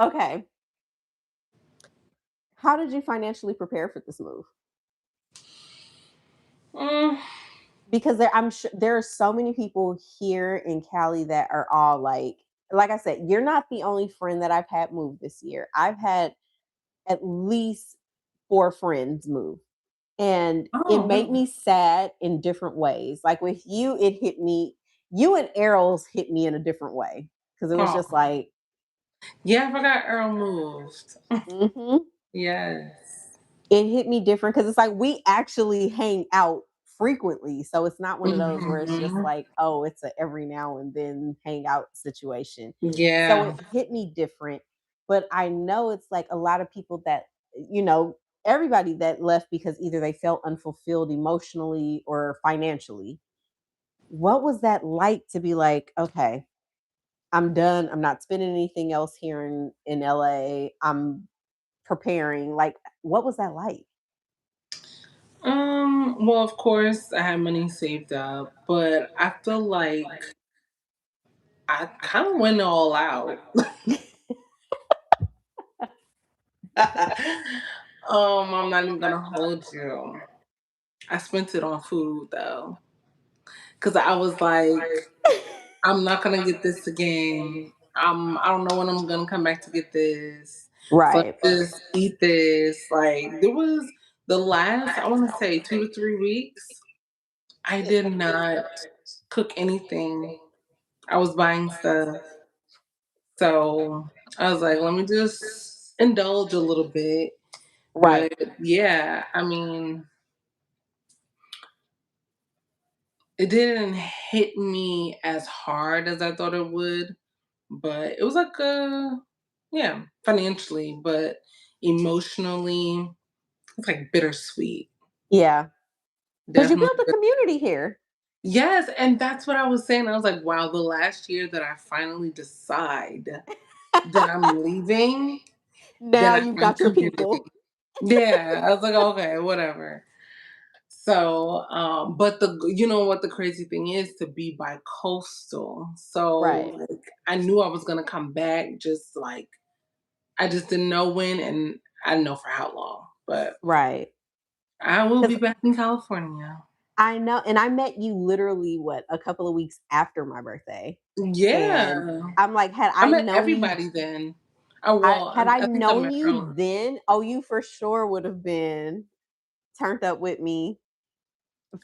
Okay. How did you financially prepare for this move? Mm, Because I'm sure there are so many people here in Cali that are all like I said, you're not the only friend that I've had move this year. I've had at least 4 friends move. And it Oh, made really? me sad in different ways. Like with you, it hit me, you and Errol's hit me in a different way. Cause it was just Oh, like, yeah, I forgot Earl moved. mhm. Yes. It hit me different because it's like we actually hang out frequently. So it's not one of those where it's just Mhm. like, oh, it's a every now and then hang out situation. So Yeah. it hit me different. But I know it's like a lot of people that, you know, everybody that left because either they felt unfulfilled emotionally or financially. What was that like to be like, okay, I'm done. I'm not spending anything else here in LA. I'm preparing. Like, what was that like? Well, of course, I had money saved up, but I feel like I kind of went all out. I'm not even gonna hold you. I spent it on food though, because I was like, I'm not gonna get this again. I don't know when I'm gonna come back to get this. So Right. let's just eat this. Like there was the last, I want to say 2 to 3 weeks. I did not cook anything. I was buying stuff. So I was like, let me just indulge a little bit. Right. But yeah, I mean, it didn't hit me as hard as I thought it would, but it was like yeah, financially, but emotionally, it's like bittersweet. Yeah. Because you built Definitely. a community here. Yes, and that's what I was saying. I was like, wow, the last year that I finally decide that I'm leaving, then Now I you've find got your community. people. Yeah, I was like, okay, whatever. So, but the you know what the crazy thing is to be bi-coastal. So Right. like I knew I was gonna come back, just like I just didn't know when and I didn't know for how long. But Right. I will be Because back in California. I know, and I met you literally what a couple of weeks after my birthday. And Yeah. I'm like, had I I met known you, everybody then. Oh well, I I think I known met you Earl. then, oh, you for sure would have been turned up with me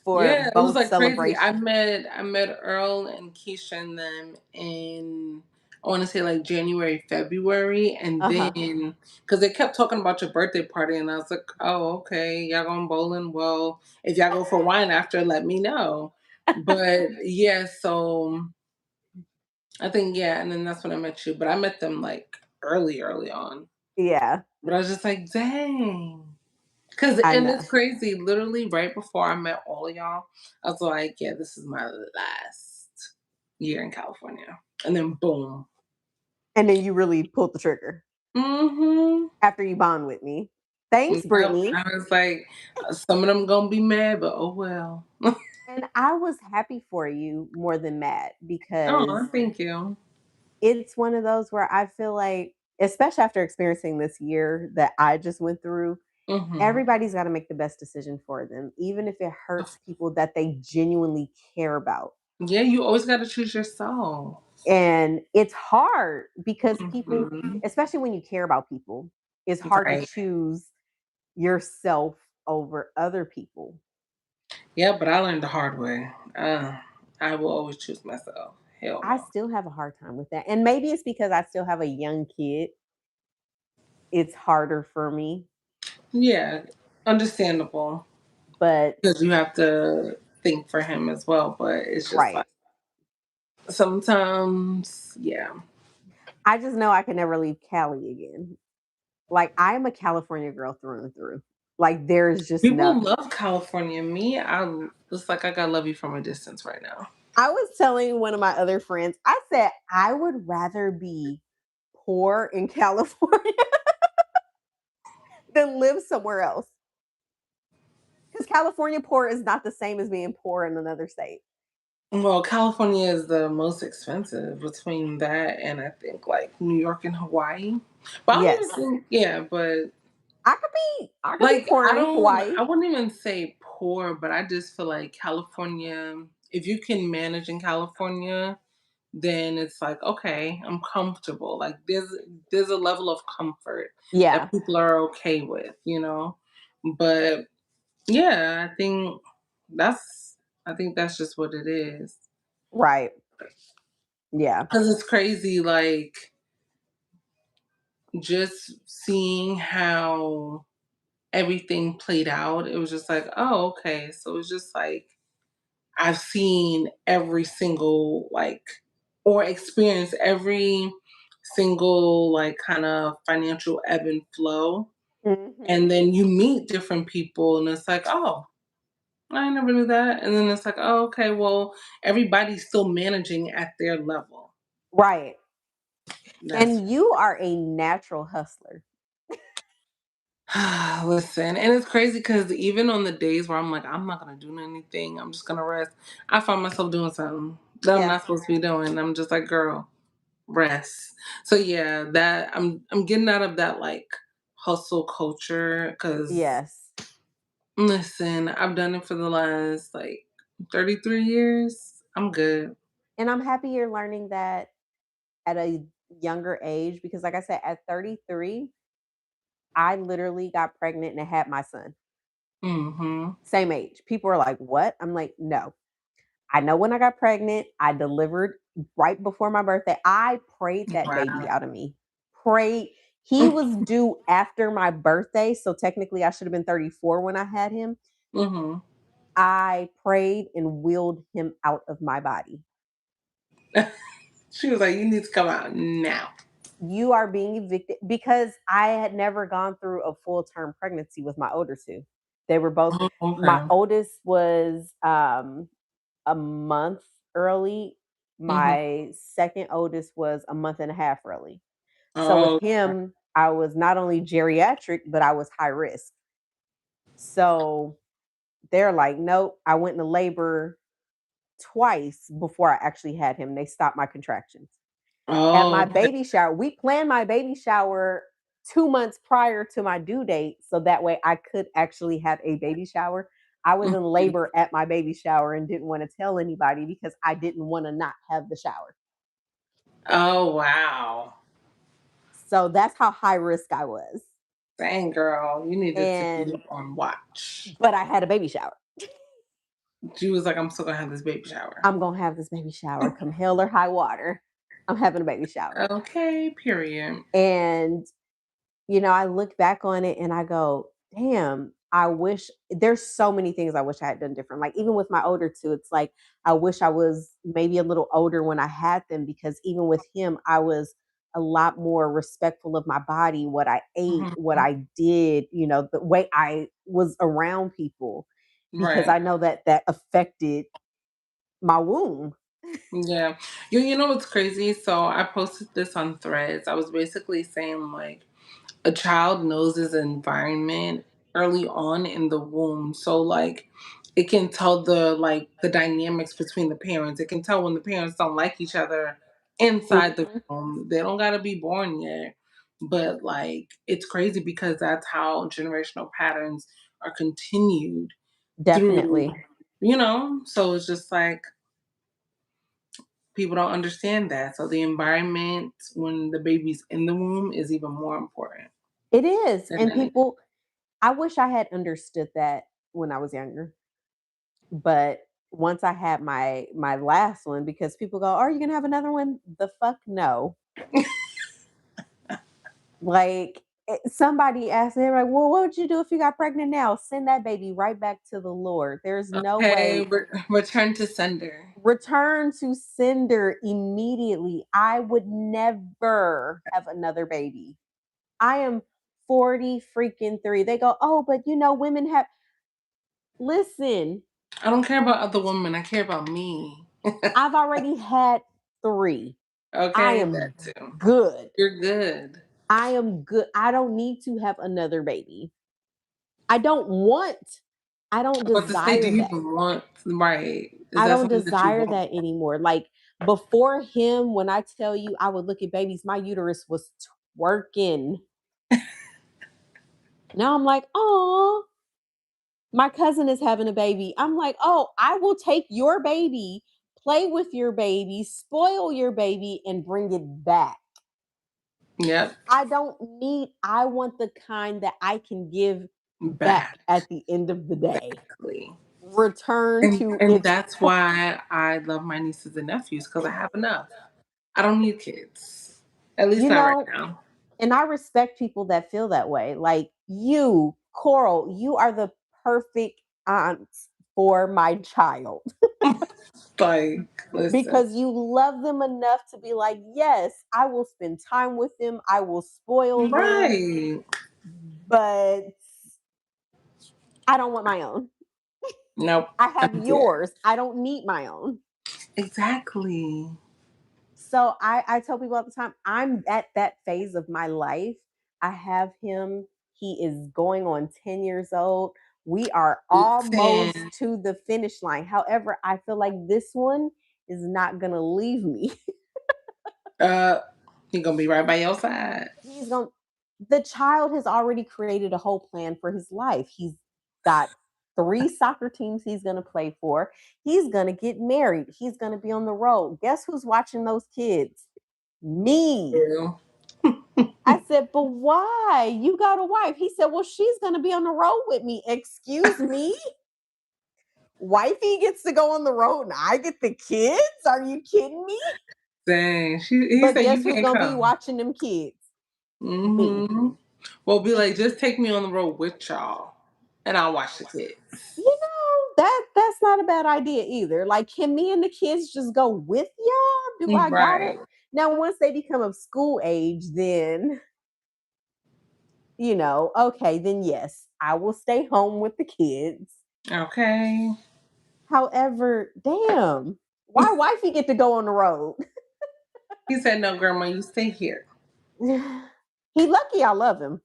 for Yeah, it was both like crazy. I celebrations. met I met Earl and Keisha and them in I want to say like January, February, and Uh huh. then because they kept talking about your birthday party, and I was like, oh okay, y'all going bowling? Well, if y'all go for wine after, let me know. But yeah, so I think yeah, and then that's when I met you. But I met them like early on. Yeah, But I was just like, dang. Cause I and it's know. crazy. Literally, right before I met all of y'all, I was like, "Yeah, this is my last year in California." And then boom. And then you really pulled the trigger Mm-hmm. after you bond with me. Thanks, Yep. Brittany. I was like, some of them gonna be mad, but oh well. And I was happy for you more than mad Oh, because thank you. it's one of those where I feel like, especially after experiencing this year that I just went through, Mm-hmm. everybody's got to make the best decision for them, even if it hurts people that they genuinely care about. Yeah, you always got to choose yourself. And it's hard because people, Mm-hmm. especially when you care about people, it's hard to Right. choose yourself over other people. Yeah, but I learned the hard way. I will always choose myself. Hell I no. still have a hard time with that. And maybe it's because I still have a young kid. It's harder for me, Yeah, understandable. but Because you have to think for him as well, but it's just like right. sometimes, yeah. I just know I can never leave Cali again. Like I'm a California girl through and through. Like there's just no. People love California. Me, it's like I gotta love you from a distance right now. I was telling one of my other friends, I said I would rather be poor in California than live somewhere else. Because California poor is not the same as being poor in another state. Well, California is the most expensive between that and I think like New York and Hawaii. But I don't Yes. even think, yeah, but I could be like poor in I Hawaii. wouldn't even say poor, but I just feel like California, if you can manage in California, then it's like, okay, I'm comfortable. Like there's a level of comfort that Yeah. people are okay with, you know? But yeah, that's I think that's just what it is. Right. Yeah. Cuz it's crazy like just seeing how everything played out. It was just like, oh, okay. So it's just like I've seen every single like or experienced every single like kind of financial ebb and flow. Mhm. And then you meet different people and it's like, oh, I never knew that. And then it's like, oh, okay, well, everybody's still managing at their level. Right. That's And you are a natural hustler. listen, and it's crazy because even on the days where I'm like, I'm not gonna do anything, I'm just gonna rest. I find myself doing something that I'm Yeah. not supposed to be doing. I'm just like, girl, rest. So yeah, that I'm getting out of that like hustle culture because Yes. listen, I've done it for the last like 33 years. I'm good. And I'm happy you're learning that at a younger age because like I said at 33, I literally got pregnant and had my son. Mm-hmm. Same age. People are like, "What?" I'm like, "No. I know when I got pregnant, I delivered right before my birthday. I prayed that baby Wow. out of me. Prayed. He was due after my birthday, so technically I should have been 34 when I had him. Mm-hmm. I prayed and willed him out of my body. She was like, you need to come out now. You are being evicted because I had never gone through a full term pregnancy with my older two. They were both Oh, my okay. oldest was a month early. Mm-hmm. My second oldest was a month and a half early. So with Oh, him, I was not only geriatric, but I was high risk. So they're like, nope, I went into labor twice before I actually had him. They stopped my contractions. At oh, my okay. baby shower, we planned my baby shower 2 months prior to my due date. So that way I could actually have a baby shower. I was in Mhm. labor at my baby shower and didn't want to tell anybody because I didn't want to not have the shower. Oh, wow. So that's how high risk I was. Dang, girl, you needed to be And on watch. but I had a baby shower. She was like, I'm still gonna have this baby shower. I'm gonna have this baby shower come hell or high water. I'm having a baby shower. Okay, period. And I look back on it and I go, damn, I wish there's so many things I wish I had done different. Like even with my older two, it's like I wish I was maybe a little older when I had them because even with him, I was a lot more respectful of my body, what I ate, what Mhm. I did, the way I was around people, because Right. I know that that affected my womb. Yeah. You know what's crazy? So I posted this on Threads. I was basically saying like a child knows his environment early on in the womb. So like it can tell the dynamics between the parents. It can tell when the parents don't like each other inside the Mhm. room. They don't gotta be born yet. But like it's crazy because that's how generational patterns are continued through, Definitely. so it's just like people don't understand that. So the environment when the baby's in the womb is even more important It is. than And any. people, I wish I had understood that when I was younger. But once I had my last one, because people go, "Oh, are you gonna have another one?" The fuck no. Like somebody asked me, they're like, "Well, what would you do if you got pregnant now?" Send that baby right back to the Lord. There's no Okay, way. return to sender. Return to sender immediately. I would never have another baby. I am 40 freaking 3. They go, "Oh, but women have." Listen, I don't care about other women. I care about me. I've already had 3. I Okay, am that too. good. You're good. I am good. I don't need to have another baby. I don't want I don't But to say, do desire you that. even want right? Is I that don't something that you desire want? that anymore. Like before him, when I tell you I would look at babies, my uterus was twerking. Now I'm like, oh, my cousin is having a baby. I'm like, oh, I will take your baby play with your baby, spoil your baby, and bring it back. Yep. I want the kind that I can give back Back. at the end of the day. Exactly. Return to And its, that's why I love my nieces and nephews because I have enough. I don't need kids. At least you not right know, now. and I respect people that feel that way. Like you, Coral, you are the perfect aunt for my child Like, listen. because you love them enough to be like, yes, I will spend time with them, I will spoil them, Right. but I don't want my own. Nope. I have I'm good. yours. I don't need my own. Exactly. So I tell people all the time, I'm at that phase of my life. I have him. He is going on 10 years old. We are almost 10. to the finish line. However, I feel like this one is not going to leave me. Uh, he gonna be right by your side. He's going The child has already created a whole plan for his life. He's got 3 soccer teams he's going to play for. He's going to get married. He's going to be on the road. Guess who's watching those kids? Me. You. I said, but why? You got a wife. He said, well, she's going to be on the road with me. Excuse me? Wifey gets to go on the road and I get the kids? Are you kidding me? Dang. He But said you guess who's can't going to be come. watching them kids? Me. Mm-hmm. Well, be like, just take me on the road with y'all, and I'll watch the kids. That's not a bad idea either. Like, can me and the kids just go with y'all? Do I gotta? Right. Now, once they become of school age, then okay, then yes, I will stay home with the kids. Okay. However, damn, why wifey get to go on the road? He said, "No, Grandma, you stay here." He lucky I love him.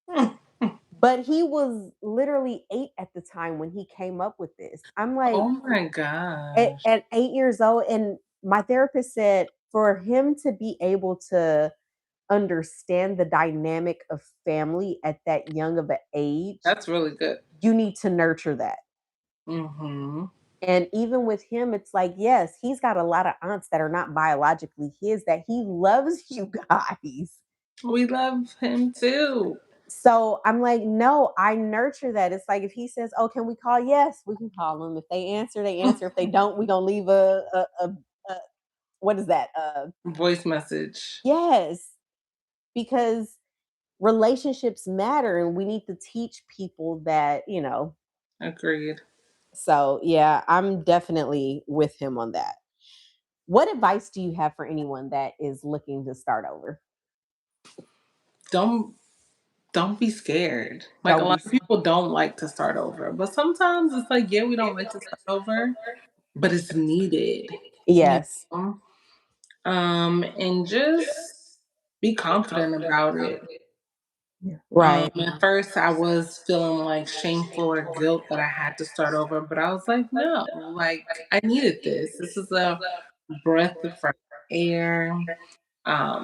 Hmm. But he was literally 8 at the time when he came up with this. I'm like, Oh my at, gosh. at 8 years old, and my therapist said for him to be able to understand the dynamic of family at that young of an age, That's really good. you need to nurture that. Mm-hmm. And even with him, it's like, yes, he's got a lot of aunts that are not biologically his that he loves you guys. We love him too. So I'm like, no, I nurture that. It's like if he says, "Oh, can we call?" Yes, we can call them. If they answer, they answer. If they don't, we gonna leave a what is that? Voice message. Yes, because relationships matter, and we need to teach people that. Agreed. So yeah, I'm definitely with him on that. What advice do you have for anyone that is looking to start over? Don't don't be scared. Like a Don't lot be. of people don't like to start over, but sometimes it's like, yeah, we don't like to start over, but it's needed. You Yes. know? And just be confident about it. Right. At first, I was feeling like shameful or guilt that I had to start over, but I was like, no, like I needed this. This is a breath of fresh air,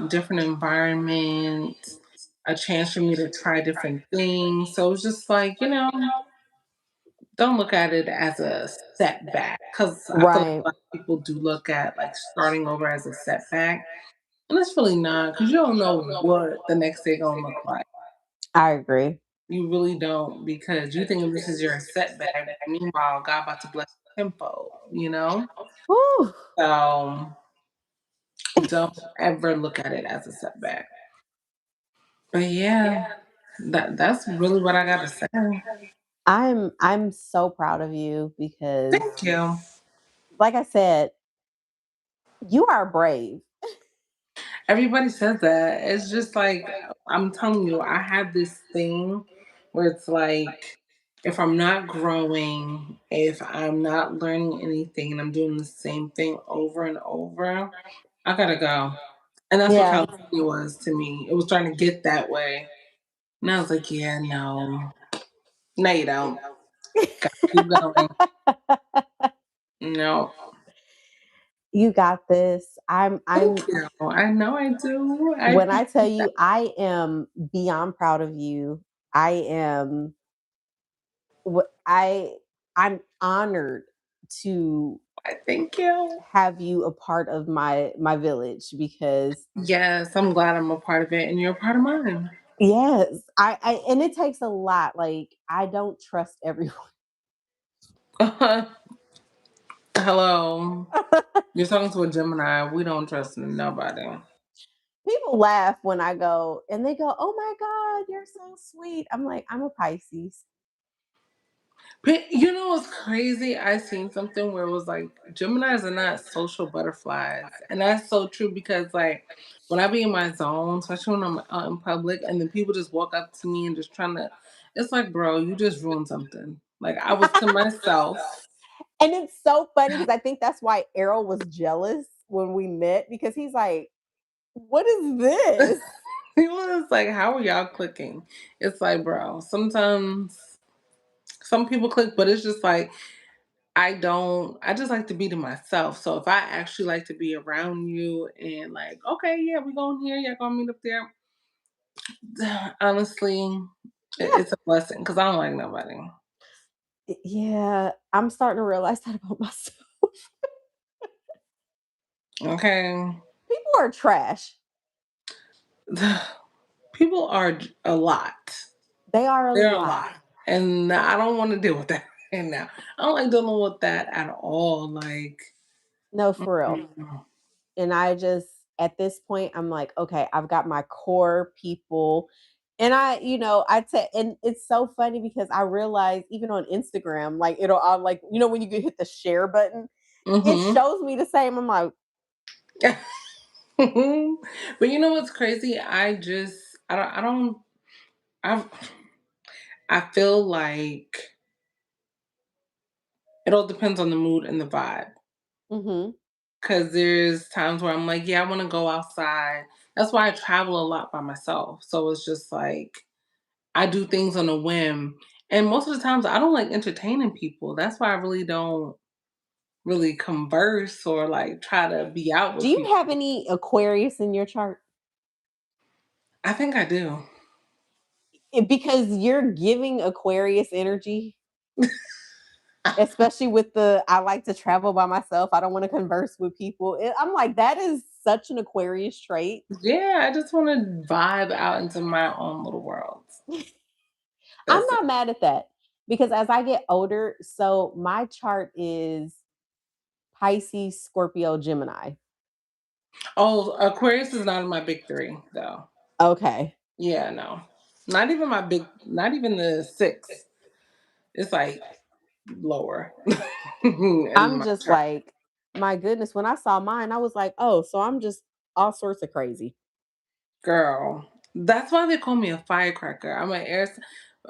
different environment, a chance for me to try different things. So it was just like, don't look at it as a setback because I feel like Right. a lot of people do look at like starting over as a setback, and it's really not because you don't know what the next day gonna look like. I agree. You really don't because you think this is your setback. Meanwhile, God about to bless you tenfold, you know? Whew. So don't ever look at it as a setback. But yeah, that's really what I gotta say. I'm so proud of you because Thank you. like I said, you are brave. Everybody says that. It's just like I'm telling you, I have this thing where it's like if I'm not growing, if I'm not learning anything and I'm doing the same thing over and over, I gotta go. And that's what Yeah. California was to me. It was trying to get that way. And I was like, yeah, no. No, you don't. Gotta keep going. No. You got this. I'm Thank you. I know I do. I When I tell appreciate that. you I am beyond proud of you. I am what I'm honored to I thank you. have you a part of my village because Yes, I'm glad I'm a part of it, and you're a part of mine. yes, I and it takes a lot. Like I don't trust everyone. Hello. You're talking to a Gemini. We don't trust nobody. People laugh when I go and they go, "Oh my god, you're so sweet." I'm like, "I'm a Pisces." But you know what's crazy? I seen something where it was like Geminis are not social butterflies, and that's so true because like when I be in my zone, especially when I'm out in public, and then people just walk up to me and just trying to, it's like, bro, you just ruined something. Like I was to myself. And it's so funny because I think that's why Errol was jealous when we met because he's like, "What is this?" He was like, how are y'all clicking? It's like, bro, sometimes some people click, but it's just like I just like to be to myself. So if I actually like to be around you and like, okay, yeah, we going here, yeah, gonna meet up there. Honestly, Yeah. it's a blessing because I don't like nobody. Yeah, I'm starting to realize that about myself. Okay. People are trash. People are a lot. They are a They're a lot. lot. And I don't want to deal with that right now. I don't like dealing with that at all. Like, No, for real. mm, And I just at this point, I'm like, okay, I've got my core people. And I take and it's so funny because I realize even on Instagram, like I'm like, when you can hit the share button, it mm-hmm. shows me the same. I'm like, But you know what's crazy? I I feel like it all depends on the mood and the vibe. mm-hmm. Cause there's times where I'm like, yeah, I want to go outside. That's why I travel a lot by myself. So it's just like I do things on a whim. And most of the times I don't like entertaining people. That's why I really don't really converse or like try to be out Do with you people. have any Aquarius in your chart? I think I do. Because you're giving Aquarius energy, especially with the I like to travel by myself. I don't want to converse with people. I'm like, that is such an Aquarius trait. Yeah, I just want to vibe out into my own little world. I'm That's it. not mad at that because as I get older, so my chart is Pisces, Scorpio, Gemini. Oh, Aquarius is not in my big three though. Okay. Yeah, no. Not even the six. It's like lower in I'm my just chart. like, my goodness, when I saw mine, I was like, oh, so I'm just all sorts of crazy. Girl. That's why they call me a firecracker. I'm an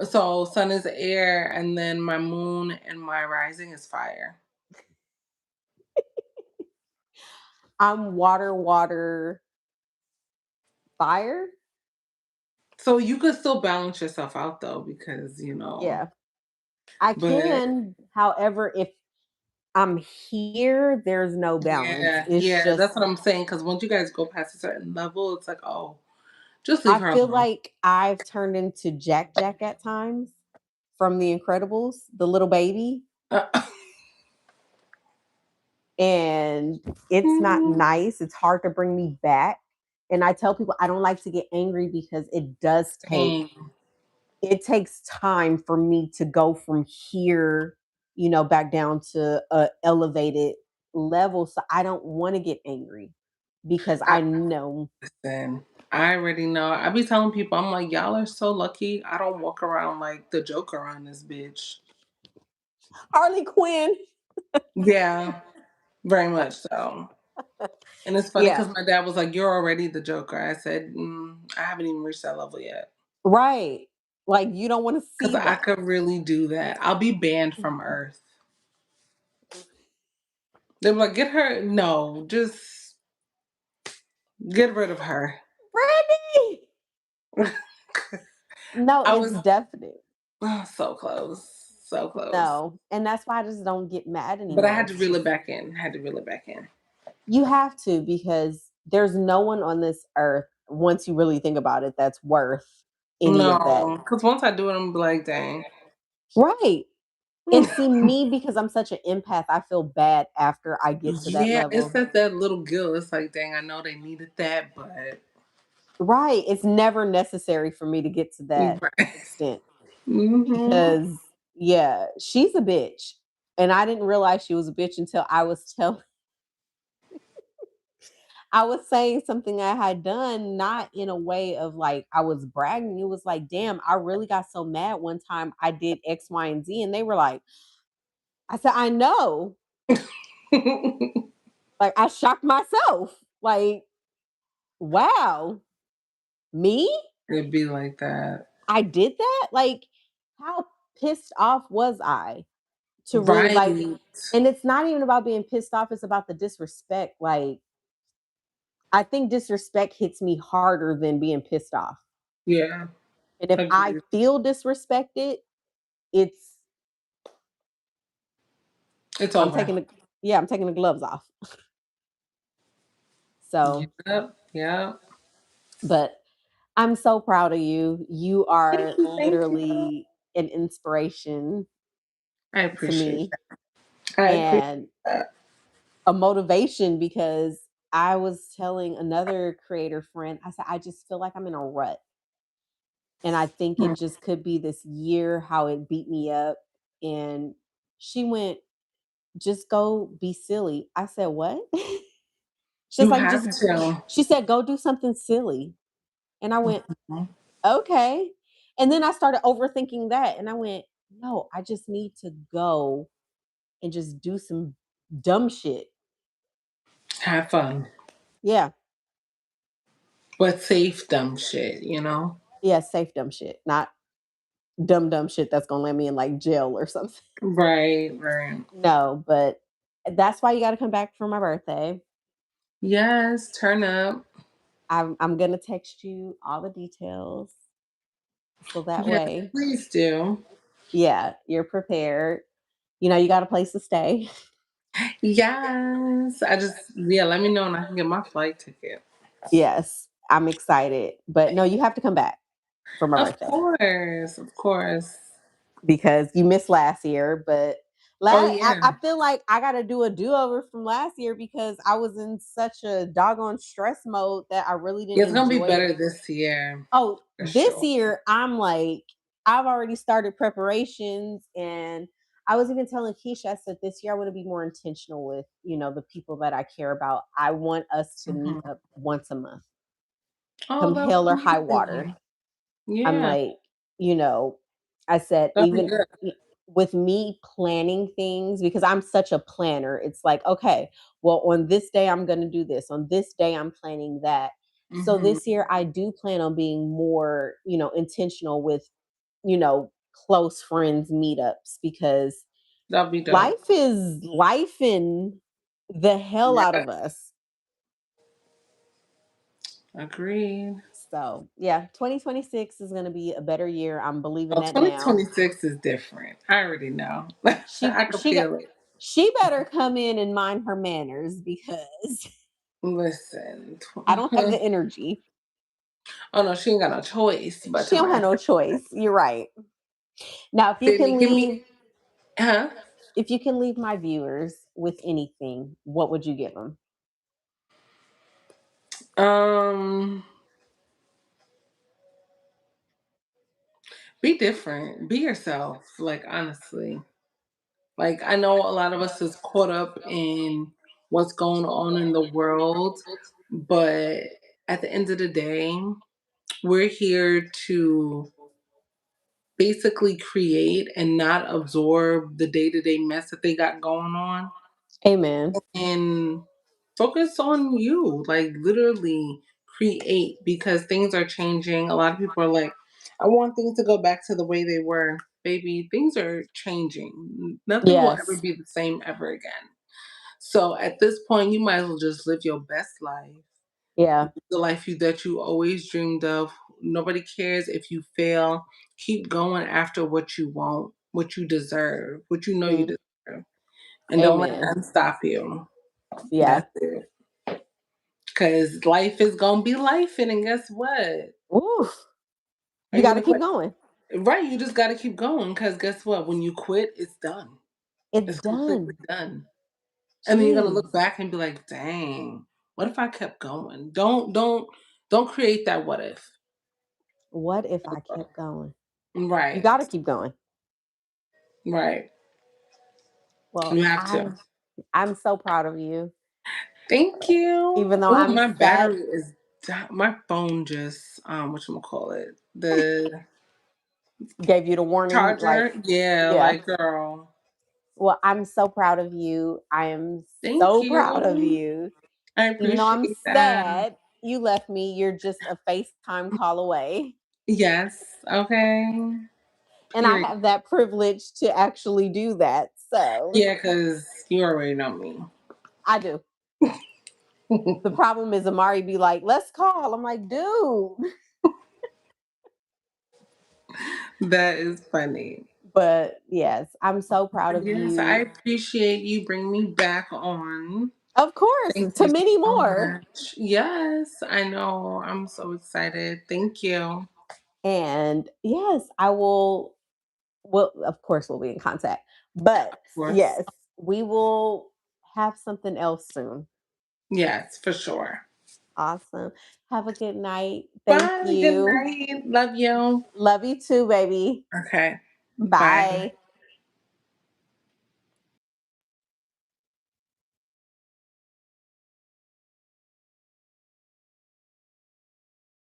so sun is air and then my moon and my rising is fire. I'm water, water, fire. So you could still balance yourself out though, because Yeah, I but can. However, if I'm here, there's no balance. yeah, It's yeah, just that's what I'm saying. Because once you guys go past a certain level, it's like, oh, just leave I her feel alone. like I've turned into Jack Jack at times from The Incredibles, the little baby, Uh, and it's not nice. It's hard to bring me back. And I tell people I don't like to get angry because Same. it takes time for me to go from here, back down to a elevated level. So I don't want to get angry because I I know listen. I already know. I be telling people, I'm like, y'all are so lucky. I don't walk around like the Joker around this bitch. Harley Quinn. Yeah, very much so. And it's funny Yeah, because my dad was like, "You're already the Joker." I said, "I haven't even reached that level yet." right. Like you don't want to Because see I that. could really do that. I'll be banned from Earth. They were like, "Get her." No, just get rid of her. Brandy. No, I it's was definite. so close, so close. No, and that's why I just don't get mad But I had anymore. to It's reel it just back in. Had to reel it back in. you have to because there's no one on this earth, once you really think about it, that's worth any of that. No, because once I do it, I'm like, dang. Right. And see, me, because I'm such an empath, I feel bad after I get to that Yeah, it's level. that little guilt. It's like, dang, I know they needed that, but Right. It's never necessary for me to get to that right. extent Hmm. because, yeah, she's a bitch. And I didn't realize she was a bitch until I was saying something I had done, not in a way of like I was bragging. It was like, damn, I really got so mad one time I did X, Y, and Z. And they were like, I said, I know. Like, I shocked myself. Like, wow, me? It'd be like that. I did that? Like, how pissed off was I to really like, Right. and it's not even about being pissed off, it's about the disrespect. Like, I think disrespect hits me harder than being pissed off. Yeah. And if I Agreed. feel disrespected, it's It's I'm over. taking the yeah, I'm taking the gloves off. So, Yep. Yep. but I'm so proud of you. You Thank are you. Thank you. literally an inspiration I to appreciate me that. I appreciate and that. a motivation because I was telling another creator friend, I said, I just feel like I'm in a rut. And I think Hmm. it just could be this year how it beat me up. And she went, just go be silly. I said, what? She's You like, have just, to. she said, go do something silly. And I went, Mhm. okay. And then I started overthinking that. And I went, no, I just need to go and just do some dumb shit. Have fun. Yeah. But safe dumb shit. Yeah. Safe dumb shit. Not dumb shit that's gonna land me in like jail or something. Right, right. No, but that's why you gotta come back for my birthday. Yes, turn up. I'm gonna text you all the details so that Yes, way, please do. yeah, you're prepared. You know, you got a place to stay. Yes. Yeah, let me know and I can get my flight ticket. Yes, I'm excited. But no, you have to come back for my Of birthday course, of course. because you missed last year. But Oh yeah. I feel like I got to do a do over from last year because I was in such a doggone stress mode that I really didn't Yeah, it's gonna be enjoy. better this year Oh, for this sure. year, I'm like, I've already started preparations. And I was even telling Keisha, I said, this year I want to be more intentional with, the people that I care about. I want us to meet Mhm. up once a month, Oh, come that'll hell or be high water. amazing. I'm Yeah, like, you know, I said, that'll be even good. with me planning things, because I'm such a planner, it's like, okay, well, on this day, I'm going to do this. On this day, I'm planning that. So Hmm. this year, I do plan on being more, intentional with, you know, close friends meetups because That'll be dope. life is life in the hell out Yeah, of us. agreed. So yeah, 2026 is going to be a better year. I'm believing Oh, that now. 2026 is different. I already know. She I can she got feel it. she better come in and mind her manners because Listen. I don't have the energy. Oh no, she ain't got no choice but She to don't have mind. no choice. You're right. Now, Sydney, give me, huh? if you can leave my viewers with anything, what would you give them? Um, be different. Be yourself. Like honestly. Like I know a lot of us is caught up in what's going on in the world, but at the end of the day, we're here to basically create and not absorb the day-to-day mess that they got going on Amen. and focus on you. Like literally create because things are changing. A lot of people are like, I want things to go back to the way they were. Baby, things are changing. Nothing will ever Yes. be the same ever again. So at this point, you might as well just live your best life, Yeah. the life that you always dreamed of. Nobody cares if you fail. Keep going after what you want, what you deserve, what you know you Mhm. deserve, and don't let Amen. nothing stop you. Yeah. That's it. Cause life is gonna be life, and guess what? Ooh, Are you you got to gonna keep quit? going. Right, you just gotta keep going because guess what? When you quit, it's done. It's It's completely done. done. And then you're gonna look Jeez. back and be like, dang, what if I kept going? Don't create that what if. What if I kept going? You Right. got to keep going. Right. Well, You have to. I'm so proud of you. Thank you. Even though Oh, I'm my sad, battery is my phone just call it? The gave you the warning, like, charger? Yeah, yeah. like girl. Well, I'm so proud of you. I am Thank so proud of you. you. I Even though I'm appreciate that. sad you left me, you're just a FaceTime call away. Yes. Okay. And I Period. have that privilege to actually do that. So Yeah, because you already know me. I do. The problem is Amari be like, let's call. I'm like, dude. That is funny. But yes, I'm so proud of Yes, I you. appreciate you bringing me back on. Of course, Thank to you many so more. much. Yes, I know. I'm so excited. Thank you. Of And yes, I will. Well, of course, we'll be in contact. But course. yes, we will have something else soon. Yes, for sure. Awesome. Have a good night. Thank Bye. Good you. night. Love you. Love you too, baby. Okay. Bye. Bye.